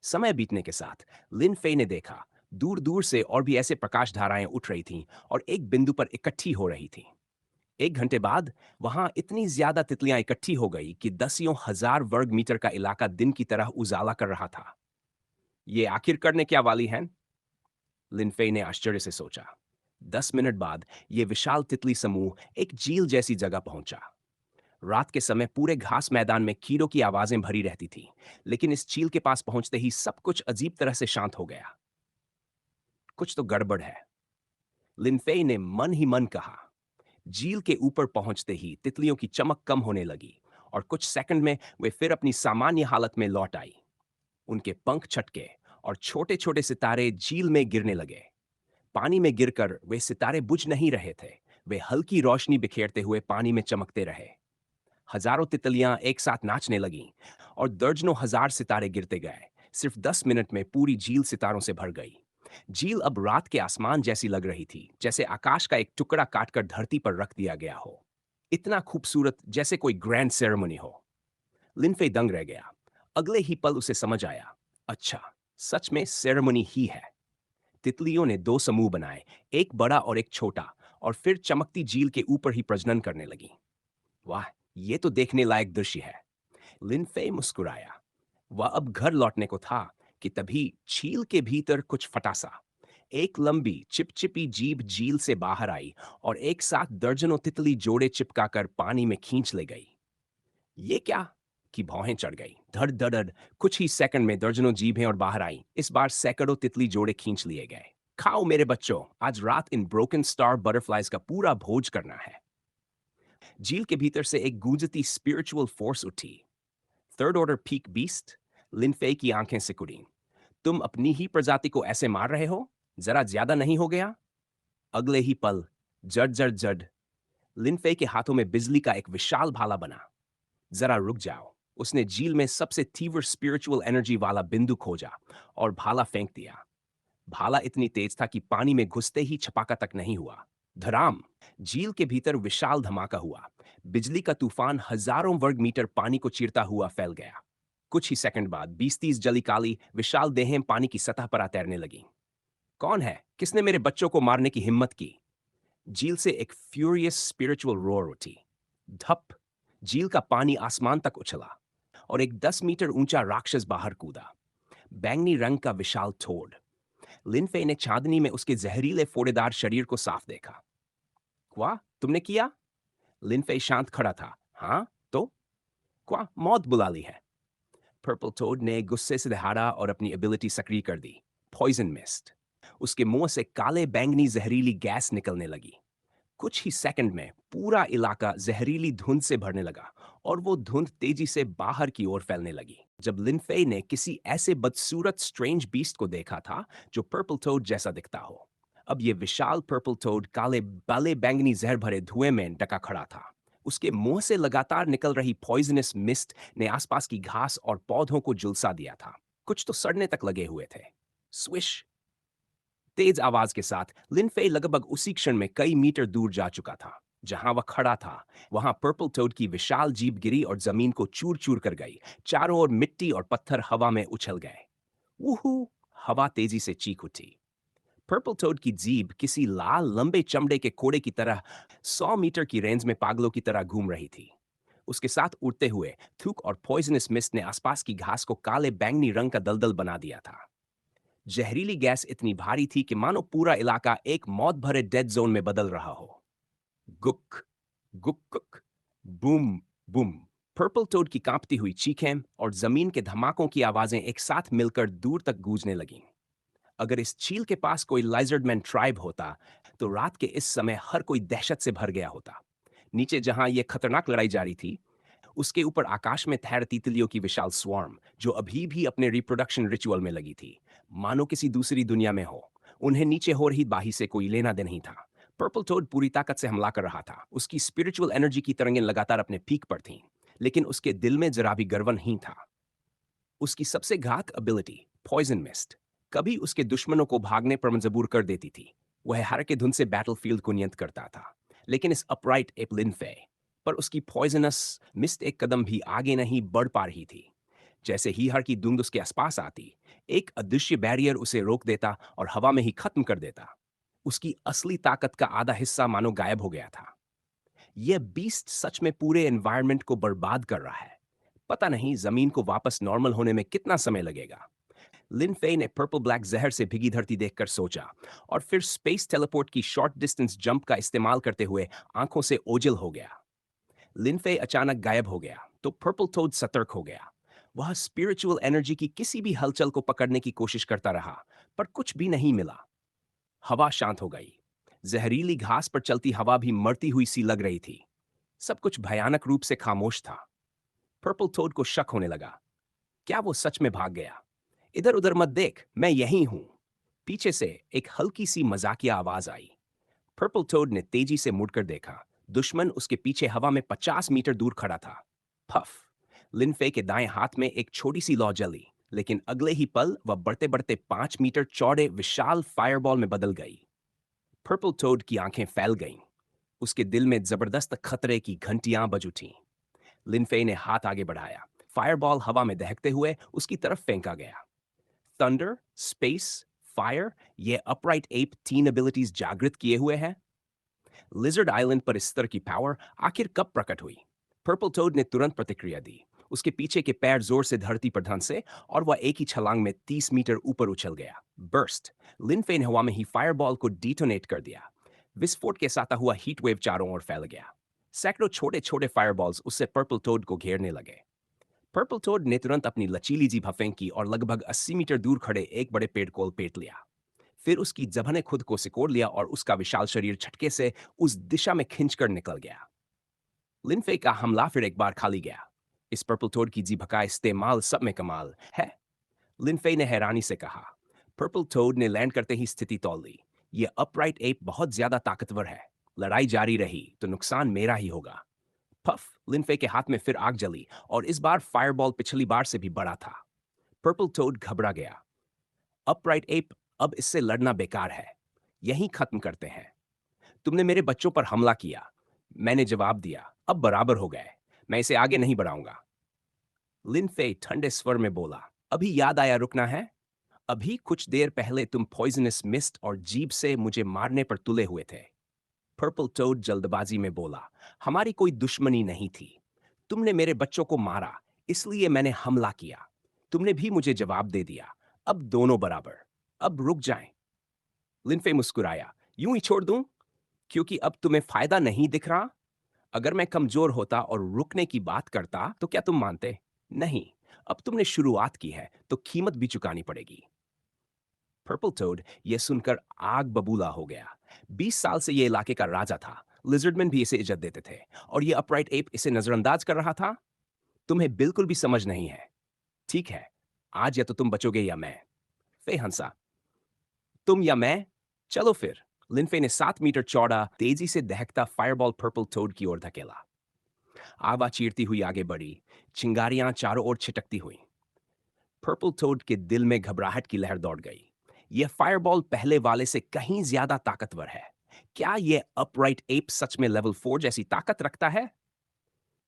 समय बीतने के साथ लिनफे ने देखा, दूर दूर से और भी ऐसे प्रकाश धाराएं उठ रही थीं और एक बिंदु पर इकट्ठी हो रही थीं। 1 घंटे बाद वहां इतनी ज्यादा तितलियां इकट्ठी हो गई कि दसियों हजार वर्ग मीटर का इलाका दिन की तरह उजाला कर रहा था। ये आखिर करने क्या वाली हैं? लिनफे ने आश्चर्य से सोचा। 10 मिनट बाद ये विशाल तितली समूह एक झील जैसी जगह पहुंचा। रात के समय पूरे घास मैदान में कीड़ों की आवाजें भरी रहती थी, लेकिन इस झील के पास पहुंचते ही सब कुछ अजीब तरह से शांत हो गया। कुछ तो गड़बड़ है। लिनफेई ने मन ही मन कहा। झील के ऊपर पहुंचते ही तितलियों की चमक कम होने लगी और कुछ सेकंड में वे फिर अपनी सामान्य हालत में लौट आई। उनके पंख छटके और छोटे छोटे सितारे झील में गिरने लगे। पानी में गिरकर वे सितारे बुझ नहीं रहे थे, वे हल्की रोशनी बिखेरते हुए पानी में चमकते रहे। हजारों तितलियां एक साथ नाचने लगीं और दर्जनों हजार सितारे गिरते गए। सिर्फ 10 मिनट में पूरी झील सितारों से भर गई। झील अब रात के आसमान जैसी लग रही थी, जैसे आकाश का एक टुकड़ा काटकर धरती पर रख दिया गया हो। इतना खूबसूरत जैसे कोई ग्रैंड सेरेमनी हो। लिनफे दंग रह गया। अगले ही पल उसे समझ आया, अच्छा, सच में सेरेमनी ही है। तितलियों ने दो समूह बनाए, एक बड़ा और एक छोटा, और फिर चमकती झील के ऊपर ही प्रजनन करने लगी। वाह, ये तो देखने लायक दृश्य है। लिनफे मुस्कुराया। वह अब घर लौटने को था कि तभी झील के भीतर कुछ फटा सा। एक लंबी चिपचिपी जीभ झील से बाहर आई और एक साथ दर्जनों तितली जोड़े चिपकाकर पानी में खींच ले गई। ये क्या? की भौहें चढ़ गई। धड़ धड़ कुछ ही सेकंड में दर्जनों जीभें और बाहर आई। इस बार सैकड़ों तितली जोड़े खींच लिए गए। खाओ मेरे बच्चों, आज रात इन ब्रोकन स्टार बटरफ्लाइज का पूरा भोज करना है। झील के भीतर से एक गूंजती स्पिरिचुअल फोर्स उठी। Third order peak beast. लिनफे की आंखें सिकुड़ी। तुम अपनी ही प्रजाति को ऐसे मार रहे हो? जरा ज्यादा नहीं हो गया? अगले ही पल जड जड जड लिनफे के हाथों में बिजली का एक विशाल भाला बना। जरा रुक जाओ। उसने झील में सबसे तीव्र स्पिरिचुअल एनर्जी वाला बिंदु खोजा और भाला फेंक दिया। भाला इतनी तेज था कि पानी में घुसते ही छपाका तक नहीं हुआ। धड़ाम! झील के भीतर विशाल धमाका हुआ। बिजली का तूफान हजारों वर्ग मीटर पानी को चीरता हुआ फैल गया। कुछ ही सेकंड बाद 20-30 जली काली विशाल देहें पानी की सतह पर आ तैरने लगीं। कौन है? किसने मेरे बच्चों को मारने की हिम्मत की? झील से एक फ्यूरियस स्पिरिचुअल रोर उठी। धप! झील का पानी आसमान तक उछला और एक 10 मीटर ऊंचा राक्षस बाहर कूदा। बैंगनी रंग का विशाल ठोड़। लिनफे ने चांदनी में उसके जहरीले फोड़ेदार शरीर को साफ देखा। क्वा, तुमने किया? लिनफे शांत खड़ा था। हाँ, तो? क्वा, मौत बुला ली है। पर्पल टोड ने गुस्से से दहाड़ा और अपनी एबिलिटी सक्रिय कर दी। Poison mist. उसके मुंह से काले बैंगनी जहरीली गैस निकलने लगी। कुछ ही सेकंड में पूरा इलाका जहरीली धुंध से भरने लगा और वो धुंध तेजी से बाहर की ओर फैलने लगी। जब लिनफे ने किसी ऐसे बदसूरत स्ट्रेंज बीस्ट को देखा था जो पर्पल टोड जैसा दिखता हो। अब ये विशाल पर्पल टोड काले बाले बैंगनी जहर भरे धुएं में डका खड़ा था। उसके मुंह से लगातार निकल रही पॉइजनस मिस्ट ने आसपास की घास और पौधों को झुलसा दिया था। कुछ तो सड़ने तक लगे हुए थे। स्विश! तेज आवाज के साथ लिनफे लगभग उसी क्षण में कई मीटर दूर जा चुका था। जहां वह खड़ा था वहां पर्पल टोड की विशाल जीभ गिरी और जमीन को चूर चूर कर गई। चारों ओर मिट्टी और पत्थर हवा में उछल गए। वूहू! हवा तेजी से चीख उठी। पर्पल टोड की जीभ किसी लाल लंबे चमड़े के कोड़े की तरह 100 मीटर की रेंज में पागलों की तरह घूम रही थी। उसके साथ उड़ते हुए थूक और पॉइजनस मिस्ट ने आसपास की घास को काले बैंगनी रंग का दलदल बना दिया था। जहरीली गैस इतनी भारी थी कि मानो पूरा इलाका एक मौत भरे डेड जोन में बदल रहा हो। गुक गुक गुक, बूम बूम। पर्पल टोड की कांपती हुई चीखें और जमीन के धमाकों की आवाजें एक साथ मिलकर दूर तक गूंजने लगीं। अगर इस झील के पास कोई लाइजर्डमैन ट्राइब होता तो रात के इस समय हर कोई दहशत से भर गया होता। नीचे जहां यह खतरनाक लड़ाई जारी थी, उसके ऊपर आकाश में तैर तितलियों की विशाल स्वार्म जो अभी भी अपने रिप्रोडक्शन रिचुअल में लगी थी, मानो किसी दूसरी दुनिया में हो। उन्हें नीचे हो रही बाही से कोई लेना देना नहीं था। पर्पल टोड पूरी ताकत से हमला कर रहा था। उसकी स्पिरिचुअल एनर्जी की तरंगें लगातार अपने पीक पर थीं, लेकिन उसके दिल में जरा भी गर्व नहीं था। उसकी सबसे घातक एबिलिटी पॉइजन मिस्ट कभी उसके दुश्मनों को भागने पर मजबूर कर देती थी। वह हर के धुन से बैटलफील्ड को नियंत्रित करता था, लेकिन इस अपराइट एपलिनफे पर उसकी पॉइजनस मिस्ट एक कदम भी आगे नहीं बढ़ पा रही थी। जैसे ही हर की धुंध उसके आसपास आती, एक अदृश्य बैरियर उसे रोक देता और हवा में ही खत्म कर देता। उसकी असली ताकत का आधा हिस्सा मानो गायब हो गया था। यह बीस्ट सच में पूरे एनवायरनमेंट को बर्बाद कर रहा है। पता नहीं जमीन को वापस नॉर्मल होने में कितना समय लगेगा। लिनफे ने पर्पल ब्लैक जहर से भीगी धरती देखकर सोचा और फिर स्पेस टेलीपोर्ट की शॉर्ट डिस्टेंस जंप का इस्तेमाल करते हुए आंखों से ओझल हो गया। लिनफे अचानक गायब हो गया तो पर्पल टोड सतर्क हो गया। वह स्पिरिचुअल एनर्जी की किसी भी हलचल को पकड़ने की कोशिश करता रहा, पर कुछ भी नहीं मिला। हवा शांत हो गई। जहरीली घास पर चलती हवा भी मरती हुई सी लग रही थी। सब कुछ भयानक रूप से खामोश था। पर्पल टोड को शक होने लगा। क्या वो सच में भाग गया? इधर उधर मत देख, मैं यहीं हूं। पीछे से एक हल्की सी मजाकिया आवाज आई। पर्पल टोड ने तेजी से मुड़कर देखा। दुश्मन उसके पीछे हवा में 50 मीटर दूर खड़ा था। फफ! लिनफे के दाएं हाथ में एक छोटी सी लौ जली, लेकिन अगले ही पल वह बढ़ते बढ़ते 5 मीटर चौड़े विशाल फायरबॉल में बदल गई। पर्पल टोड की आंखें फैल गईं। उसके दिल में जबरदस्त खतरे की घंटियां बज उठीं। लिनफे ने हाथ आगे बढ़ाया। फायरबॉल हवा में दहकते हुए उसकी तरफ फेंका गया। थंडर, स्पेस, फायर, ये अपराइट एप 3 एबिलिटीज जागृत किए हुए है। लिजर्ड आइलैंड पर इस तरह की पावर आखिर कब प्रकट हुई? पर्पल टोड ने तुरंत प्रतिक्रिया दी। उसके पीछे के पैर जोर से धरती पर धंसे और वह एक ही छलांग में 30 मीटर ऊपर उछल गया। बर्स्ट! लिनफे ने हवा में ही फायरबॉल को डिटोनेट कर दिया। विस्फोट के साथ हुआ हीट वेव चारों ओर फैल गया। सैकड़ों छोटे छोटे फायरबॉल्स उससे पर्पल टोड को घेरने लगे। पर्पल टोड ने तुरंत अपनी लचीली जीभ फेंकी और लगभग 80 मीटर दूर खड़े एक बड़े पेड़ को लपेट लिया। फिर उसकी जबह ने खुद को सिकोड़ लिया और उसका विशाल शरीर झटके से उस दिशा में खिंचकर निकल गया। लिनफे का हमला फिर एक बार खाली गया। इस पर्पल टोड की जीभ का इस्तेमाल सब में कमाल है, लिनफे ने हैरानी से कहा। पर्पल टोड ने लैंड करते ही स्थिति तौल ली। ये अपराइट एप बहुत ज्यादा ताकतवर है। लड़ाई जारी रही तो नुकसान मेरा ही होगा। पफ! लिनफे के हाथ में फिर आग जली और इस बार फायरबॉल पिछली बार से भी बड़ा था। पर्पल टोड घबरा गया। अपराइट एप, अब इससे लड़ना बेकार है। यहीं खत्म करते हैं। तुमने मेरे बच्चों पर हमला किया। मैंने जवाब दिया। अब बराबर हो गए। मैं इसे आगे नहीं बढ़ाऊंगा। लिनफे ठंडे स्वर में बोला। अभी याद आया रुकना है? अभी कुछ देर पहले तुम पॉइजनस मिस्ट और जीभ से मुझे मारने पर तुले हुए थे। पर्पल टोड जल्दबाजी में बोला। हमारी कोई दुश्मनी नहीं थी। तुमने मेरे बच्चों को मारा, इसलिए मैंने हमला किया। तुमने भी मुझे जवाब दे दिया। अब दोनों बराबर। अब रुक जाएं। लिनफे मुस्कुराया। यूं ही छोड़ दूं? क्योंकि अब तुम्हें फायदा नहीं दिख रहा? अगर मैं कमजोर होता और रुकने की बात करता तो क्या तुम मानते? नहीं। अब तुमने शुरुआत की है तो कीमत भी चुकानी पड़ेगी। पर्पल टोड यह सुनकर आग बबूला हो गया। 20 साल से यह इलाके का राजा था। लिजर्डमैन भी इसे इज्जत देते थे और यह अपराइट एप इसे नजरअंदाज कर रहा था। तुम्हें बिल्कुल भी समझ नहीं है। ठीक है, आज या तो तुम बचोगे या मैं। फे हंसा। तुम या मैं? चलो फिर। लिनफे ने 7 मीटर चौड़ा तेजी से दहकता फायरबॉल पर्पल टोड की ओर धकेला। आवा चीरती हुई आगे बढ़ी। चिंगारियां चारों ओर छिटकती हुई। पर्पल टोड के दिल में घबराहट की लहर दौड़ गई। यह फायरबॉल पहले वाले से कहीं ज्यादा ताकतवर है। क्या यह अपराइट एप सच में लेवल 4 जैसी ताकत रखता है?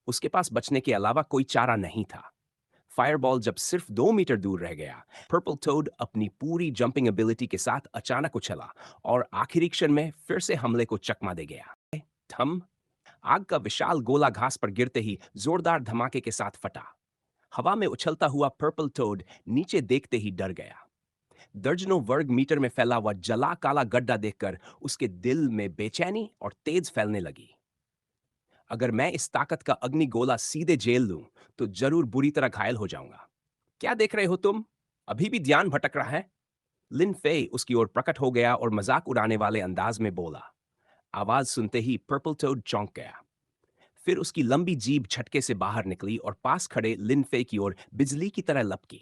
उसके पास बचने के अलावा कोई चारा नहीं था। फायरबॉल जब सिर्फ 2 मीटर दूर रह गया, पर्पल टोड अपनी पूरी जंपिंग एबिलिटी के साथ अचानक उछला और आखिरी क्षण में फिर से हमले को चकमा दे गया। थम! आग का विशाल गोला घास पर गिरते ही जोरदार धमाके के साथ फटा। हवा में उछलता हुआ पर्पल टोड नीचे देखते ही डर गया। दर्जनों वर्ग मीटर में फैला हुआ जला काला गड्ढा देखकर उसके दिल में बेचैनी और तेज फैलने लगी। अगर मैं इस ताकत का अग्नि गोला सीधे झेल लूं तो जरूर बुरी तरह घायल हो जाऊंगा। क्या देख रहे हो तुम? अभी भी ध्यान भटक रहा है? लिन फे उसकी ओर प्रकट हो गया और मजाक उड़ाने वाले अंदाज में बोला। आवाज सुनते ही पर्पल टोड चौंक गया। फिर उसकी लंबी जीभ झटके से बाहर निकली और पास खड़े लिन फे की ओर बिजली की तरह लपकी।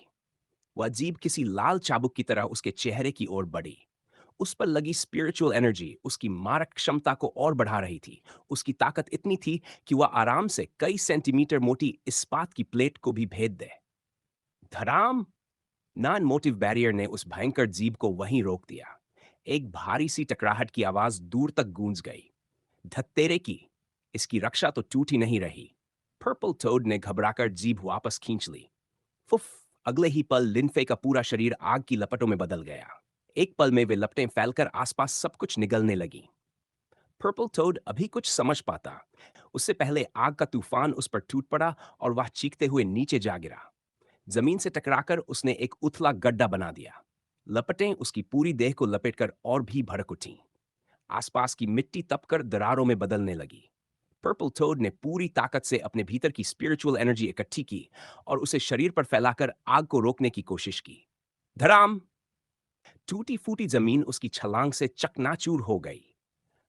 वह जीभ किसी लाल चाबुक की तरह उसके चेहरे की ओर बढ़ी। उस पर लगी स्पिरिचुअल एनर्जी उसकी मारक क्षमता को और बढ़ा रही थी। उसकी ताकत इतनी थी कि वह आराम से कई सेंटीमीटर मोटी इस्पात की प्लेट को भी भेद दे। धड़ाम! नॉन मोटिव बैरियर ने उस भयंकर जीभ को वहीं रोक दिया। एक भारी सी टकराहट की आवाज दूर तक गूंज गई। धत्तेरे की! इसकी रक्षा तो टूट ही नहीं रही। पर्पल टोड ने घबराकर जीभ वापस खींच ली। फुफ! अगले ही पल लिनफे का पूरा शरीर आग की लपटों में बदल गया। एक पल में वे लपटें फैलकर आसपास सब कुछ निगलने लगी। पर्पल टोड अभी कुछ समझ पाता, उससे पहले आग का तूफान उस पर टूट पड़ा और वह चीखते हुए नीचे जा गिरा। जमीन से टकराकर उसने एक उथला गड्ढा बना दिया। लपटें उसकी पूरी देह को लपेटकर और भी भड़क उठीं। आसपास की मिट्टी तपकर दरारों में बदलने लगी। पर्पल टोड ने पूरी ताकत से अपने भीतर की स्पिरिचुअल एनर्जी इकट्ठी की और उसे शरीर पर फैलाकर आग को रोकने की कोशिश की। धड़ाम! टूटी फूटी जमीन उसकी छलांग से चकनाचूर हो गई।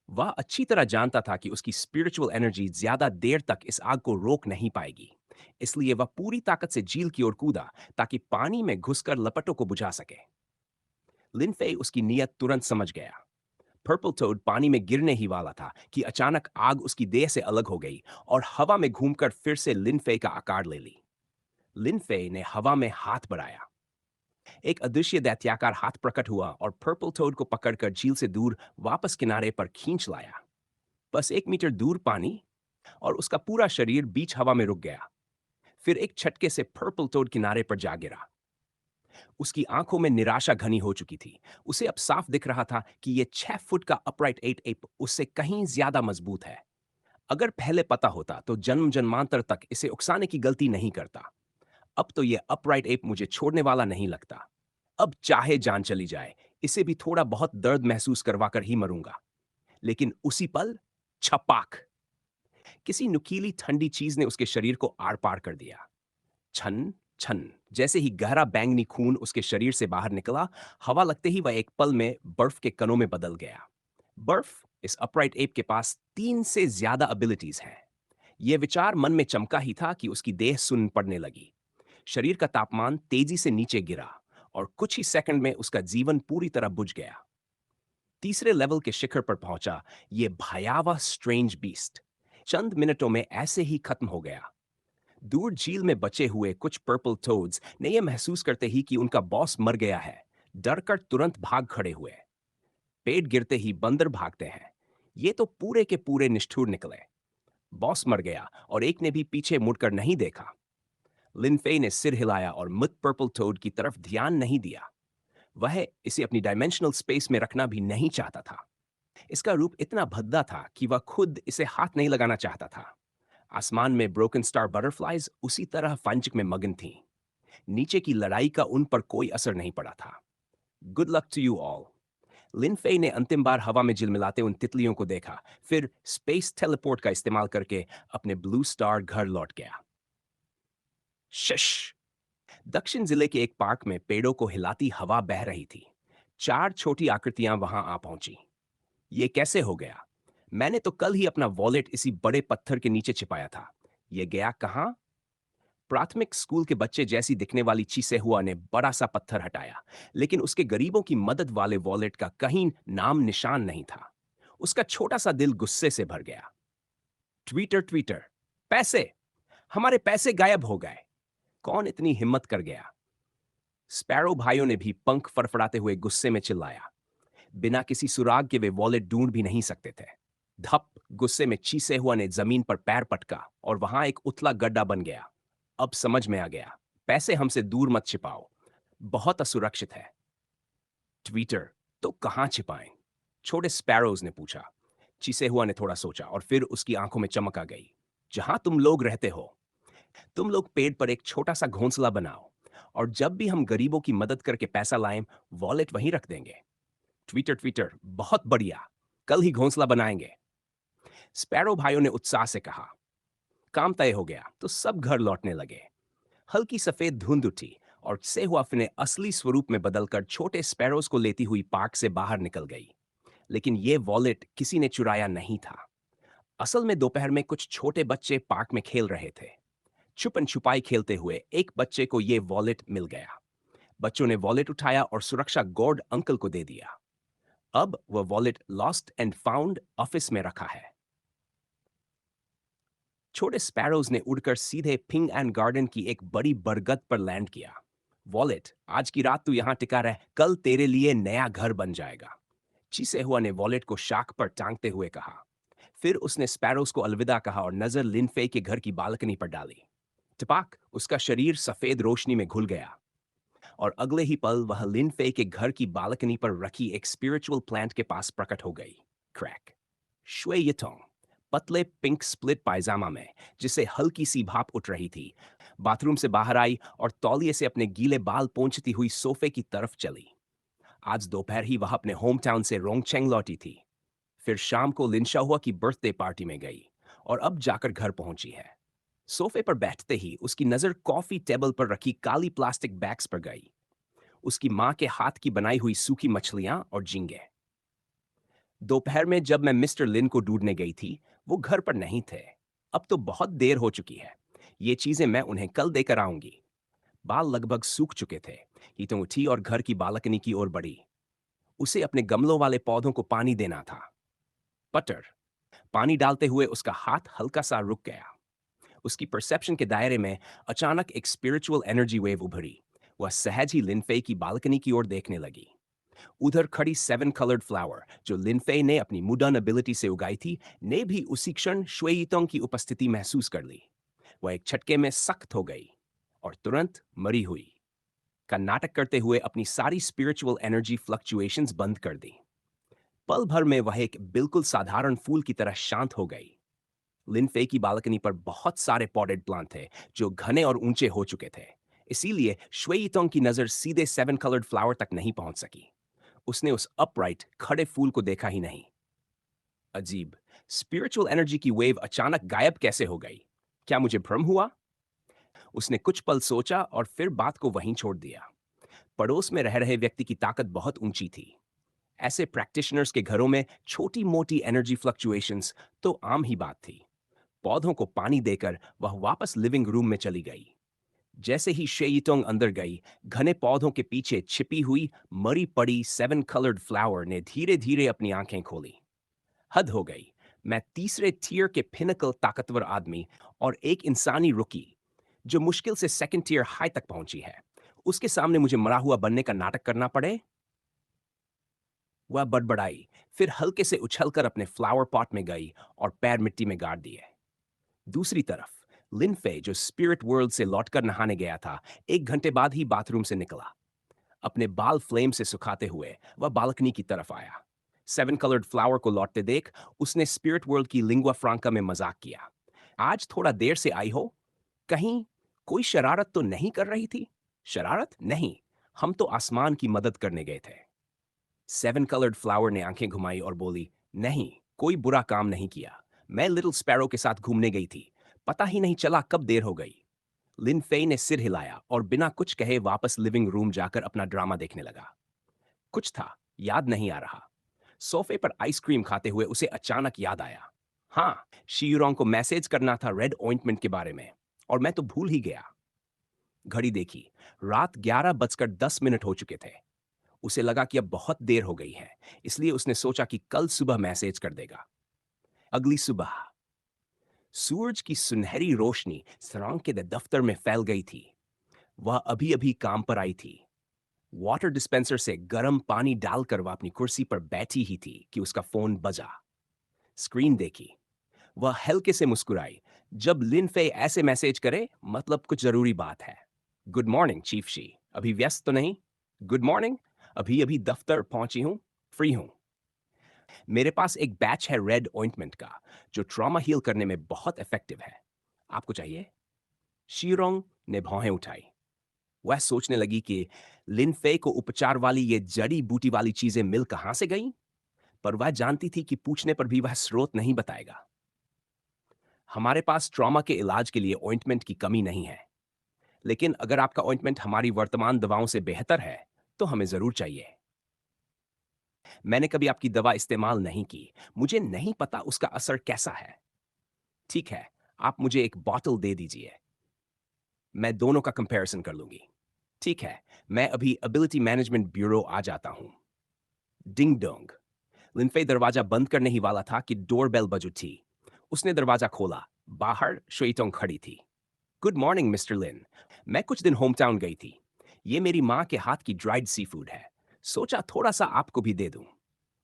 वह अच्छी तरह जानता था कि उसकी स्पिरिचुअल एनर्जी ज्यादा देर तक इस आग को रोक नहीं पाएगी। इसलिए वह पूरी ताकत से झील की ओर कूदा ताकि पानी में घुसकर लपटों को बुझा सके। लिनफे उसकी नीयत तुरंत समझ गया। पर्पल टोड पानी में गिरने ही वाला था कि अचानक आग उसकी देह से अलग हो गई और हवा में घूमकर फिर से लिनफे का आकार ले ली। लिनफे ने हवा में हाथ बढ़ाया। एक अदृश्य दैत्याकार हाथ प्रकट हुआ और पर्पल टोड को पकड़कर झील से दूर वापस किनारे पर खींच लाया। बस 1 मीटर दूर पानी, और उसका पूरा शरीर बीच हवा में रुक गया। फिर एक झटके से पर्पल टोड किनारे पर जा गिरा। उसकी आंखों में निराशा घनी हो चुकी थी। उसे अब साफ दिख रहा था कि ये 6 फुट का अपराइट एट एप उससे कहीं ज्यादा मजबूत है। अगर पहले पता होता तो जन्म जन्मांतर तक इसे उकसाने की गलती नहीं करता। अब तो ये अपराइट एप मुझे छोड़ने वाला नहीं लगता। अब चाहे जान चली जाए, इसे भी थोड़ा बहुत दर्द महसूस करवा कर ही मरूंगा। लेकिन उसी पल, छपाक, किसी नुकीली ठंडी चीज ने उसके शरीर को आर पार कर दिया। छन छन जैसे ही गहरा बैंगनी खून उसके शरीर से बाहर निकला, हवा लगते ही वह एक पल में बर्फ के कणों में बदल गया। बर्फ, इस अपराइट एप के पास 3 से ज्यादा एबिलिटीज हैं। यह विचार मन में चमका ही था कि उसकी देह सुन्न पड़ने लगी। शरीर का तापमान तेजी से नीचे गिरा और कुछ ही सेकंड में उसका जीवन पूरी तरह बुझ गया। तीसरे लेवल के शिखर पर पहुंचा यह भयावह स्ट्रेंज बीस्ट चंद मिनटों में ऐसे ही खत्म हो गया। दूर झील में बचे हुए कुछ पर्पल टोड्स ने यह महसूस करते ही कि उनका बॉस मर गया है, डरकर तुरंत भाग खड़े हुए। पेट गिरते ही बंदर भागते हैं। ये तो पूरे के पूरे निष्ठुर निकले। बॉस मर गया और एक ने भी पीछे मुड़कर नहीं देखा। लिनफे ने सिर हिलाया और मृत पर्पल टोड की तरफ ध्यान नहीं दिया। वह इसे अपनी डायमेंशनल स्पेस में रखना भी नहीं चाहता था। इसका रूप इतना भद्दा था कि वह खुद इसे हाथ नहीं लगाना चाहता था। आसमान में ब्रोकन स्टार बटरफ्लाइज उसी तरह फंजक में मगन थीं। नीचे की लड़ाई का उन पर कोई असर नहीं पड़ा था। Good luck to you all. लिनफे ने अंतिम बार हवा में झिलमिलाते उन तितलियों को देखा, फिर स्पेस टेलीपोर्ट का इस्तेमाल करके अपने ब्लू स्टार घर लौट गया। शश। दक्षिण जिले के एक पार्क में पेड़ों को हिलाती हवा बह रही थी। 4 छोटी आकृतियां वहां आ पहुंची। ये कैसे हो गया? मैंने तो कल ही अपना वॉलेट इसी बड़े पत्थर के नीचे छिपाया था। ये गया कहां? प्राथमिक स्कूल के बच्चे जैसी दिखने वाली चीसेहुआ ने बड़ा सा पत्थर हटाया, लेकिन उसके गरीबों की मदद वाले वॉलेट का कहीं नाम निशान नहीं था। उसका छोटा सा दिल गुस्से से भर गया। ट्वीटर ट्वीटर, पैसे, हमारे पैसे गायब हो गए। कौन इतनी हिम्मत कर गया? स्पैरो भाइयों ने भी पंख फड़फड़ाते हुए गुस्से में चिल्लाया। बिना किसी सुराग के वे वॉलेट ढूंढ भी नहीं सकते थे। धप, गुस्से में चीसे हुआ ने जमीन पर पैर पटका और वहां एक उथला गड्ढा बन गया। अब समझ में आ गया। पैसे हमसे दूर मत छिपाओ, बहुत असुरक्षित है। ट्वीटर, तो कहां छिपाएं? छोटे स्पैरोज ने पूछा। चीसे हुआ ने थोड़ा सोचा और फिर उसकी आंखों में चमक आ गई। जहां तुम लोग रहते हो। तुम लोग पेड़ पर एक छोटा सा घोंसला बनाओ, और जब भी हम गरीबों की मदद करके पैसा लाएं, वॉलेट वहीं रख देंगे। ट्वीटर ट्वीटर, बहुत बढ़िया, कल ही घोंसला बनाएंगे। स्पैरो भाइयों ने उत्साह से कहा। काम तय हो गया तो सब घर लौटने लगे। हल्की सफेद धुंध उठी और सेहुआफ ने असली स्वरूप में बदलकर छोटे स्पैरोज को लेती हुई पार्क से बाहर निकल गई। लेकिन यह वॉलेट किसी ने चुराया नहीं था। असल में दोपहर में कुछ छोटे बच्चे पार्क में खेल रहे थे। छुपन छुपाई खेलते हुए एक बच्चे को यह वॉलेट मिल गया। बच्चों ने वॉलेट उठाया और सुरक्षा गार्ड अंकल को दे दिया। अब वह wallet lost and found office में रखा है। छोटे स्पैरोज ने उड़कर सीधे पिंग एंड गार्डन की एक बड़ी बरगद पर लैंड किया। वॉलेट, आज की रात तू यहां टिका रह, कल तेरे लिए नया घर बन जाएगा। चीसे हुआ ने वॉलेट को शाख पर टांगते हुए कहा। फिर उसने स्पैरोज को अलविदा कहा और नजर लिनफे के घर की बालकनी पर डाली। टपाक, उसका शरीर सफेद रोशनी में घुल गया और अगले ही पल वह लिनफे के घर की बालकनी पर रखी एक स्पिरिचुअल प्लांट के पास प्रकट हो गई। क्रैक। शुए यितोंग, पतले पिंक स्प्लिट पायजामा में जिसे हल्की सी भाप उठ रही थी, बाथरूम से बाहर आई और तौलिए से अपने गीले बाल पोंछती हुई सोफे की तरफ चली। आज दोपहर ही वह अपने होम टाउन से रोंगचेंग लौटी थी। फिर शाम को लिनशाहुआ की बर्थडे पार्टी में गई और अब जाकर घर पहुंची है। सोफे पर बैठते ही उसकी नजर कॉफी टेबल पर रखी काली प्लास्टिक बैग्स पर गई। उसकी माँ के हाथ की बनाई हुई सूखी मछलियां और झींगे। दोपहर में जब मैं मिस्टर लिन को ढूंढने गई थी, वो घर पर नहीं थे। अब तो बहुत देर हो चुकी है। ये चीजें मैं उन्हें कल देकर आऊंगी। बाल लगभग सूख चुके थे। ही तो उठी और घर की बालकनी की ओर बढ़ी। उसे अपने गमलों वाले पौधों को पानी देना था। पटर। पानी डालते हुए उसका हाथ हल्का सा रुक गया। उसकी परसेप्शन के दायरे में अचानक एक स्पिरिचुअल एनर्जी वेव उभरी। वह सहज ही लिनफे की बालकनी की ओर देखने लगी। उधर खड़ी सेवन कलर्ड फ्लावर जो लिनफे ने अपनी मुडन एबिलिटी से उगाई थी, ने भी उसी क्षण शुएइतोंग की उपस्थिति महसूस कर ली। वह एक झटके में सख्त हो गई और तुरंत मरी हुई का नाटक करते हुए अपनी सारी स्पिरिचुअल एनर्जी फ्लक्चुएशंस बंद कर दी। पल भर में वह एक बिल्कुल साधारण फूल की तरह शांत हो गई। लिनफे की बालकनी पर बहुत सारे पॉटेड प्लांट थे जो घने और ऊंचे हो चुके थे। इसीलिए शुएइतोंग की नजर सीधे सेवन कलर्ड फ्लावर तक नहीं पहुंच सकी। उसने उस अपराइट खड़े फूल को देखा ही नहीं। अजीब, स्पिरिचुअल एनर्जी की वेव अचानक गायब कैसे हो गई? क्या मुझे भ्रम हुआ? उसने कुछ पल सोचा और फिर बात को वहीं छोड़ दिया। पड़ोस में रह रहे व्यक्ति की ताकत बहुत ऊंची थी। ऐसे प्रैक्टिशनर्स के घरों में छोटी मोटी एनर्जी फ्लक्चुएशंस तो आम ही बात थी। पौधों को पानी देकर वह वापस लिविंग रूम में चली गई। जैसे ही शेयिटोंग अंदर गई, घने पौधों के पीछे छिपी हुई मरी पड़ी सेवन कलर्ड फ्लावर ने धीरे धीरे अपनी आंखें खोली। हद हो गई। मैं तीसरे टियर के पिनकल ताकतवर आदमी और एक इंसानी रुकी जो मुश्किल से सेकंड टियर हाई तक पहुंची है, उसके सामने मुझे मरा हुआ बनने का नाटक करना पड़े? वह बड़बड़ाई, फिर हल्के से उछलकर अपने फ्लावर पॉट में गई और पैर मिट्टी में गाड़ दिए। दूसरी तरफ लिनफे, जो स्पिरिट वर्ल्ड से लौटकर नहाने गया था, 1 घंटे बाद ही बाथरूम से निकला। अपने बाल फ्लेम से सुखाते हुए वह बालकनी की तरफ आया। सेवन कलर्ड फ्लावर को लौटते देख उसने स्पिरिट वर्ल्ड की लिंगुआ फ्रांका में मजाक किया। आज थोड़ा देर से आई हो? कहीं कोई शरारत तो नहीं कर रही थी? शरारत नहीं, हम तो आसमान की मदद करने गए थे। सेवन कलर्ड फ्लावर ने आंखें घुमाई और बोली, नहीं, कोई बुरा काम नहीं किया। मैं लिटिल स्पैरो के साथ घूमने गई थी। पता ही नहीं चला कब देर हो गई। लिन फेई ने सिर हिलाया और बिना कुछ कहे वापस लिविंग रूम जाकर अपना ड्रामा देखने लगा। कुछ था, याद नहीं आ रहा। सोफे पर आइसक्रीम खाते हुए उसे अचानक याद आया। हाँ, शीरोंग को मैसेज करना था रेड ऑइंटमेंट के बारे में, और मैं तो भूल ही गया। घड़ी देखी, रात 11 बजकर 10 मिनट हो चुके थे। उसे लगा कि अब बहुत देर हो गई है, इसलिए उसने सोचा कि कल सुबह मैसेज कर देगा। अगली सुबह सूरज की सुनहरी रोशनी सरांग के दफ्तर में फैल गई थी। वह अभी अभी काम पर आई थी। वाटर डिस्पेंसर से गर्म पानी डालकर वह अपनी कुर्सी पर बैठी ही थी कि उसका फोन बजा। स्क्रीन देखी। वह हल्के से मुस्कुराई। जब लिन फे ऐसे मैसेज करे, मतलब कुछ जरूरी बात है। गुड मॉर्निंग चीफ शी, अभी व्यस्त तो नहीं? गुड मॉर्निंग, अभी अभी दफ्तर पहुंची हूं, फ्री हूं। मेरे पास एक बैच है रेड ऑइंटमेंट का जो ट्रॉमा हील करने में बहुत इफेक्टिव है। आपको चाहिए? शीरोंग ने भौहें उठाई। वह सोचने लगी कि लिनफे को उपचार वाली ये जड़ी बूटी वाली चीजें मिल कहां से गईं, पर वह जानती थी कि पूछने पर भी वह स्रोत नहीं बताएगा। हमारे पास ट्रॉमा के इलाज के लिए ऑइंटमेंट की कमी नहीं है, लेकिन अगर आपका ऑइंटमेंट हमारी वर्तमान दवाओं से बेहतर है, तो हमें जरूर चाहिए। मैंने कभी आपकी दवा इस्तेमाल नहीं की, मुझे नहीं पता उसका असर कैसा है। ठीक है, आप मुझे एक बॉटल दे दीजिए, मैं दोनों का कंपैरिजन कर लूंगी। ठीक है, मैं अभी एबिलिटी मैनेजमेंट ब्यूरो आ जाता हूं। Ding dong. लिनफे दरवाजा बंद करने ही वाला था कि डोरबेल बज उठी। उसने दरवाजा खोला। बाहर शुइटोंग खड़ी थी। गुड मॉर्निंग मिस्टर लिन, मैं कुछ दिन होम टाउन गई थी। ये मेरी माँ के हाथ की ड्राइड सी फूड है, सोचा थोड़ा सा आपको भी दे दूं।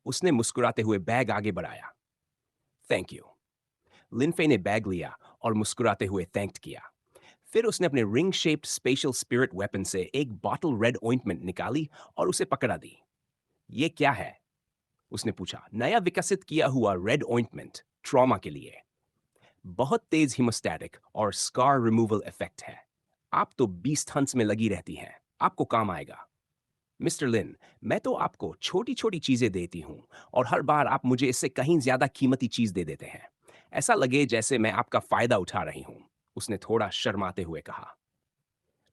उसने मुस्कुराते हुए बैग आगे बढ़ाया। Thank you. लिनफे ने बैग लिया और मुस्कुराते हुए थैंक्ड किया। फिर उसने अपने ring shaped special spirit weapon से एक बॉटल रेड ऑइंटमेंट निकाली और उसे पकड़ा दी। ये क्या है? उसने पूछा। नया विकसित किया हुआ रेड ऑइंटमेंट ट्रॉमा के लिए। बहुत तेज हिमोस्टैटिक और स्कार रिमूवल इफेक्ट है। आप तो 20 हंस में लगी रहती हैं, आपको काम आएगा। मिस्टर लिन, मैं तो आपको छोटी छोटी चीजें देती हूं और हर बार आप मुझे इससे कहीं ज्यादा कीमती चीज दे देते हैं। ऐसा लगे जैसे मैं आपका फायदा उठा रही हूं, उसने थोड़ा शर्माते हुए कहा।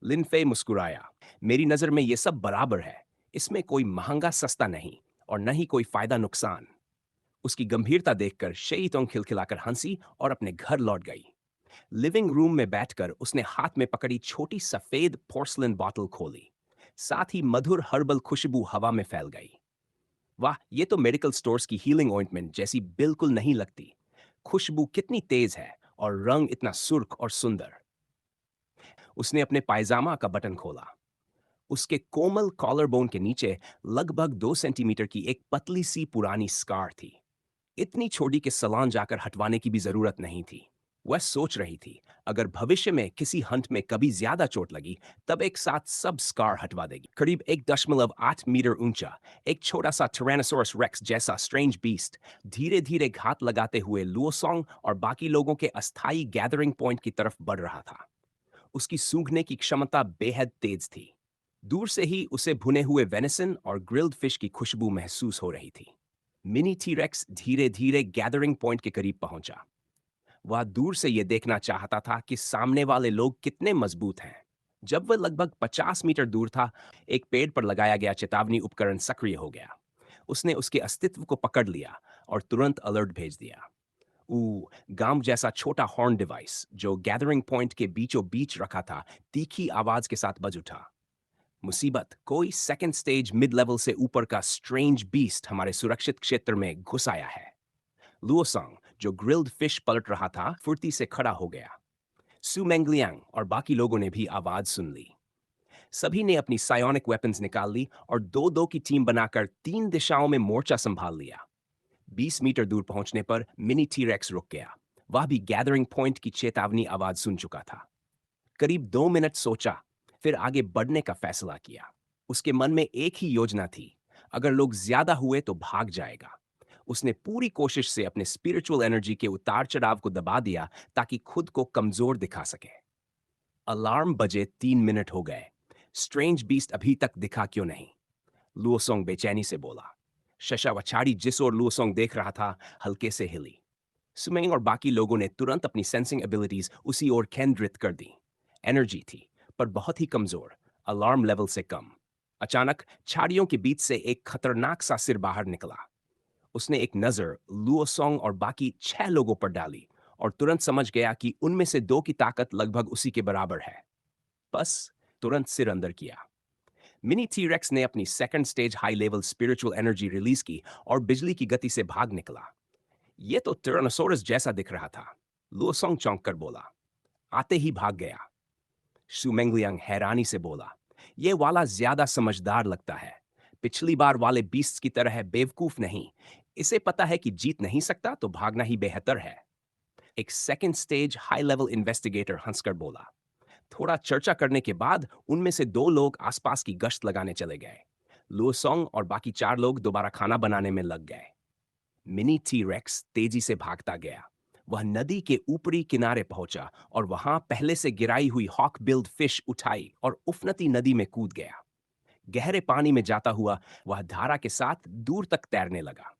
लिनफे मुस्कुराया। मेरी नजर में ये सब बराबर है। इसमें कोई महंगा सस्ता नहीं और न ही कोई फायदा नुकसान। उसकी गंभीरता देखकर शेईतोंग खिलखिलाकर हंसी और अपने घर लौट गई। लिविंग रूम में बैठकर उसने हाथ में पकड़ी छोटी सफेद पोर्सलिन बॉटल खोली। साथ ही मधुर हर्बल खुशबू हवा में फैल गई। वाह, ये तो मेडिकल स्टोर्स की हीलिंग ऑइंटमेंट जैसी बिल्कुल नहीं लगती। खुशबू कितनी तेज है और रंग इतना सुर्ख और सुंदर। उसने अपने पायजामा का बटन खोला। उसके कोमल कॉलर बोन के नीचे लगभग 2 सेंटीमीटर की एक पतली सी पुरानी स्कार थी। इतनी छोटी कि सलान जाकर हटवाने की भी जरूरत नहीं थी। वह सोच रही थी, अगर भविष्य में किसी हंट में कभी ज्यादा चोट लगी, तब एक साथ सब स्कार हटवा देगी। करीब 1.8 मीटर ऊंचा एक छोटा सा टिरानोसोरस रेक्स जैसा स्ट्रेंज बीस्ट धीरे धीरे घात लगाते हुए लुओसोंग और बाकी लोगों के अस्थायी गैदरिंग पॉइंट की तरफ बढ़ रहा था। उसकी सूंघने की क्षमता बेहद तेज थी। दूर से ही उसे भुने हुए वेनिसन और ग्रिल्ड फिश की खुशबू महसूस हो रही थी। मिनी टीरेक्स धीरे धीरे गैदरिंग पॉइंट के करीब पहुंचा। वह दूर से यह देखना चाहता था कि सामने वाले लोग कितने मजबूत हैं। जब वह लगभग 50 मीटर दूर था, एक पेड़ पर लगाया गया चेतावनी उपकरण सक्रिय हो गया। उसने उसके अस्तित्व को पकड़ लिया और तुरंत अलर्ट भेज दिया। गांव जैसा छोटा हॉर्न डिवाइस जो गैदरिंग पॉइंट के बीचों बीच रखा था, तीखी आवाज के साथ बज उठा। मुसीबत, कोई सेकंड स्टेज मिड लेवल से ऊपर का स्ट्रेंज बीस्ट हमारे सुरक्षित क्षेत्र में घुस आया है। लुओसोंग, जो ग्रिल्ड फिश पलट रहा था, फुर्ती से खड़ा हो गया। सु मेंगलियांग और बाकी लोगों ने भी आवाज सुन ली। सभी ने अपनी सायोनिक वेपन्स निकाल ली और दो दो की टीम बनाकर 3 दिशाओं में मोर्चा संभाल लिया। 20 मीटर दूर पहुंचने पर मिनी टीरेक्स रुक गया। वह भी गैदरिंग पॉइंट की चेतावनी आवाज सुन चुका था। करीब 2 मिनट सोचा, फिर आगे बढ़ने का फैसला किया। उसके मन में एक ही योजना थी, अगर लोग ज्यादा हुए तो भाग जाएगा। उसने पूरी कोशिश से अपने स्पिरिचुअल एनर्जी के उतार चढ़ाव को दबा दिया ताकि खुद को कमजोर दिखा सके। अलार्म बजे 3 मिनट हो गए। स्ट्रेंज बीस्ट अभी तक दिखा क्यों नहीं? लुओसोंग बेचैनी से बोला। शशावछाड़ी जिस ओर लुओसोंग देख रहा था, हल्के से हिली। सुमेंग और बाकी लोगों ने तुरंत अपनी सेंसिंग एबिलिटीज उसी ओर केंद्रित कर दी। एनर्जी थी, पर बहुत ही कमजोर, अलार्म लेवल से कम। अचानक झाड़ियों के बीच से एक खतरनाक सा सिर बाहर निकला। उसने एक नजर लुओसोंग और बाकी 6 लोगों पर डाली और तुरंत समझ गया कि उनमें से 2 की ताकत लगभग उसी के बराबर है। बस तुरंत सिर अंदर किया। मिनी टीरेक्स ने अपनी second stage high level spiritual energy release की और बिजली की गति से भाग निकला। ये तो टिरानोसोरस जैसा दिख रहा था। लुओसोंग चौंक कर बोला। आते ही भाग गया। शुमेंगलियांग हैरानी से बोला, ये वाला ज्यादा समझदार लगता है। पिछली बार वाले बीस्ट की तरह बेवकूफ नहीं। इसे पता है कि जीत नहीं सकता तो भागना ही बेहतर है। एक second stage high level investigator हंसकर बोला। थोड़ा चर्चा करने के बाद उनमें से 2 लोग आसपास की गश्त लगाने चले गए। लुओसोंग और बाकी 4 लोग दोबारा खाना बनाने में लग गए। मिनी टी रेक्स तेजी से भागता गया। वह नदी के ऊपरी किनारे पहुंचा और वहां पहले से गिराई हुई हॉक बिल्ड फिश उठाई और उफनती नदी में कूद गया। गहरे पानी में जाता हुआ वह धारा के साथ दूर तक तैरने लगा।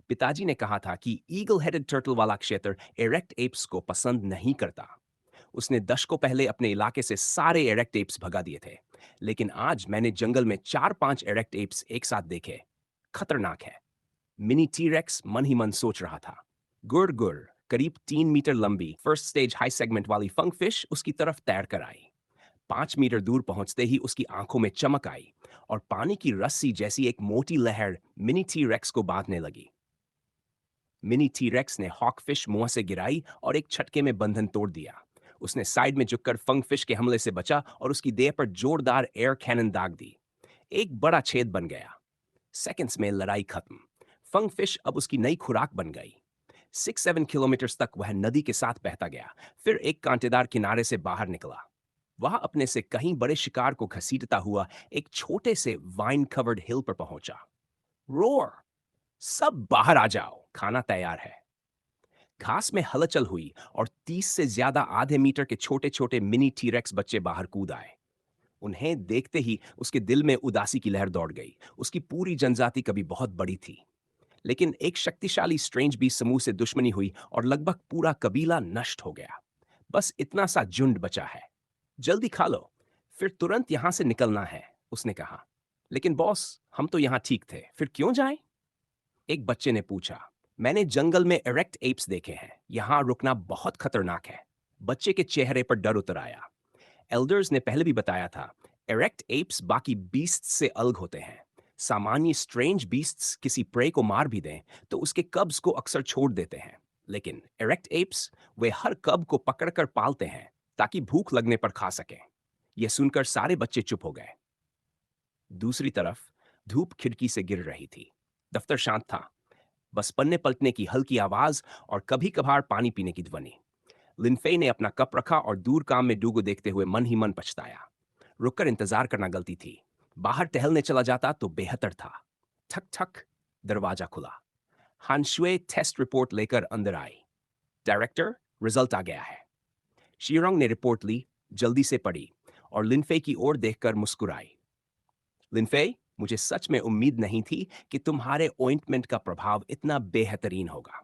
पिताजी ने कहा था कि ईगल हेडेड टर्टल वाला क्षेत्र एरेक्ट एप्स को पसंद नहीं करता। उसने दशकों पहले अपने इलाके से सारे एरेक्ट एप्स भगा दिए थे, लेकिन आज मैंने जंगल में 4-5 एरेक्ट एप्स एक साथ देखे। खतरनाक है। मिनी टीरेक्स मन ही मन सोच रहा था। गुर गुर, करीब 3 मीटर लंबी फर्स्ट स्टेज हाई सेगमेंट वाली फंगफिश उसकी तरफ तैर कर आई। 5 मीटर दूर पहुंचते ही उसकी आंखों में चमक आई और पानी की रस्सी जैसी एक मोटी लहर मिनी टी-रेक्स को बांधने लगी। मिनी टी-रेक्स ने हॉकफिश मुंह से गिराई और एक झटके में बंधन तोड़ दिया। उसने साइड में झुककर फंगफिश के हमले से बचा और उसकी देह पर जोरदार एयर कैनन दाग दी। एक बड़ा छेद बन गया। सेकंड्स में लड़ाई खत्म। फंगफिश अब उसकी नई खुराक बन गई। 6-7 किलोमीटर तक वह नदी के साथ बहता गया, फिर एक कांटेदार किनारे से बाहर निकला। वह अपने से कहीं बड़े शिकार को घसीटता हुआ एक छोटे से वाइन कवर्ड हिल पर पहुंचा। रोर, सब बाहर आ जाओ, खाना तैयार है। घास में हलचल हुई और 30 से ज्यादा आधे मीटर के छोटे छोटे मिनी टीरेक्स बच्चे बाहर कूद आए। उन्हें देखते ही उसके दिल में उदासी की लहर दौड़ गई। उसकी पूरी जनजाति कभी बहुत बड़ी थी, लेकिन एक शक्तिशाली स्ट्रेंज बी समूह से दुश्मनी हुई और लगभग पूरा कबीला नष्ट हो गया। बस इतना सा झुंड बचा है। जल्दी खा लो। फिर तुरंत यहां से निकलना है, उसने कहा। लेकिन बॉस, हम तो यहां ठीक थे, फिर क्यों जाएं? एक बच्चे ने पूछा। मैंने जंगल में इरेक्ट एप्स देखे हैं, यहां रुकना बहुत खतरनाक है। बच्चे के चेहरे पर डर उतर आया। एल्डर्स ने पहले भी बताया था, इरेक्ट एप्स बाकी बीस्ट से अलग होते हैं। सामान्य स्ट्रेंज बीस्ट्स किसी प्रे को मार भी दें तो उसके कब्ज को अक्सर छोड़ देते हैं, लेकिन इरेक्ट एप्स, वे हर कब को पकड़कर पालते हैं ताकि भूख लगने पर खा सकें। यह सुनकर सारे बच्चे चुप हो गए। दूसरी तरफ धूप खिड़की से गिर रही थी। दफ्तर शांत था, बस पन्ने पलटने की हल्की आवाज और कभी कभार पानी पीने की ध्वनि। लिनफे ने अपना कप रखा और दूर काम में डू को देखते हुए मन ही मन पछताया। रुककर इंतजार करना गलती थी। बाहर टहलने चला जाता तो बेहतर था। ठक ठक, दरवाजा खुला। हानशुए टेस्ट रिपोर्ट लेकर अंदर आई। डायरेक्टर, रिजल्ट आ गया है। शीरोंग ने रिपोर्ट ली, जल्दी से पढ़ी और लिनफे की ओर देखकर मुस्कुराई। लिनफे, मुझे सच में उम्मीद नहीं थी कि तुम्हारे ऑइंटमेंट का प्रभाव इतना बेहतरीन होगा।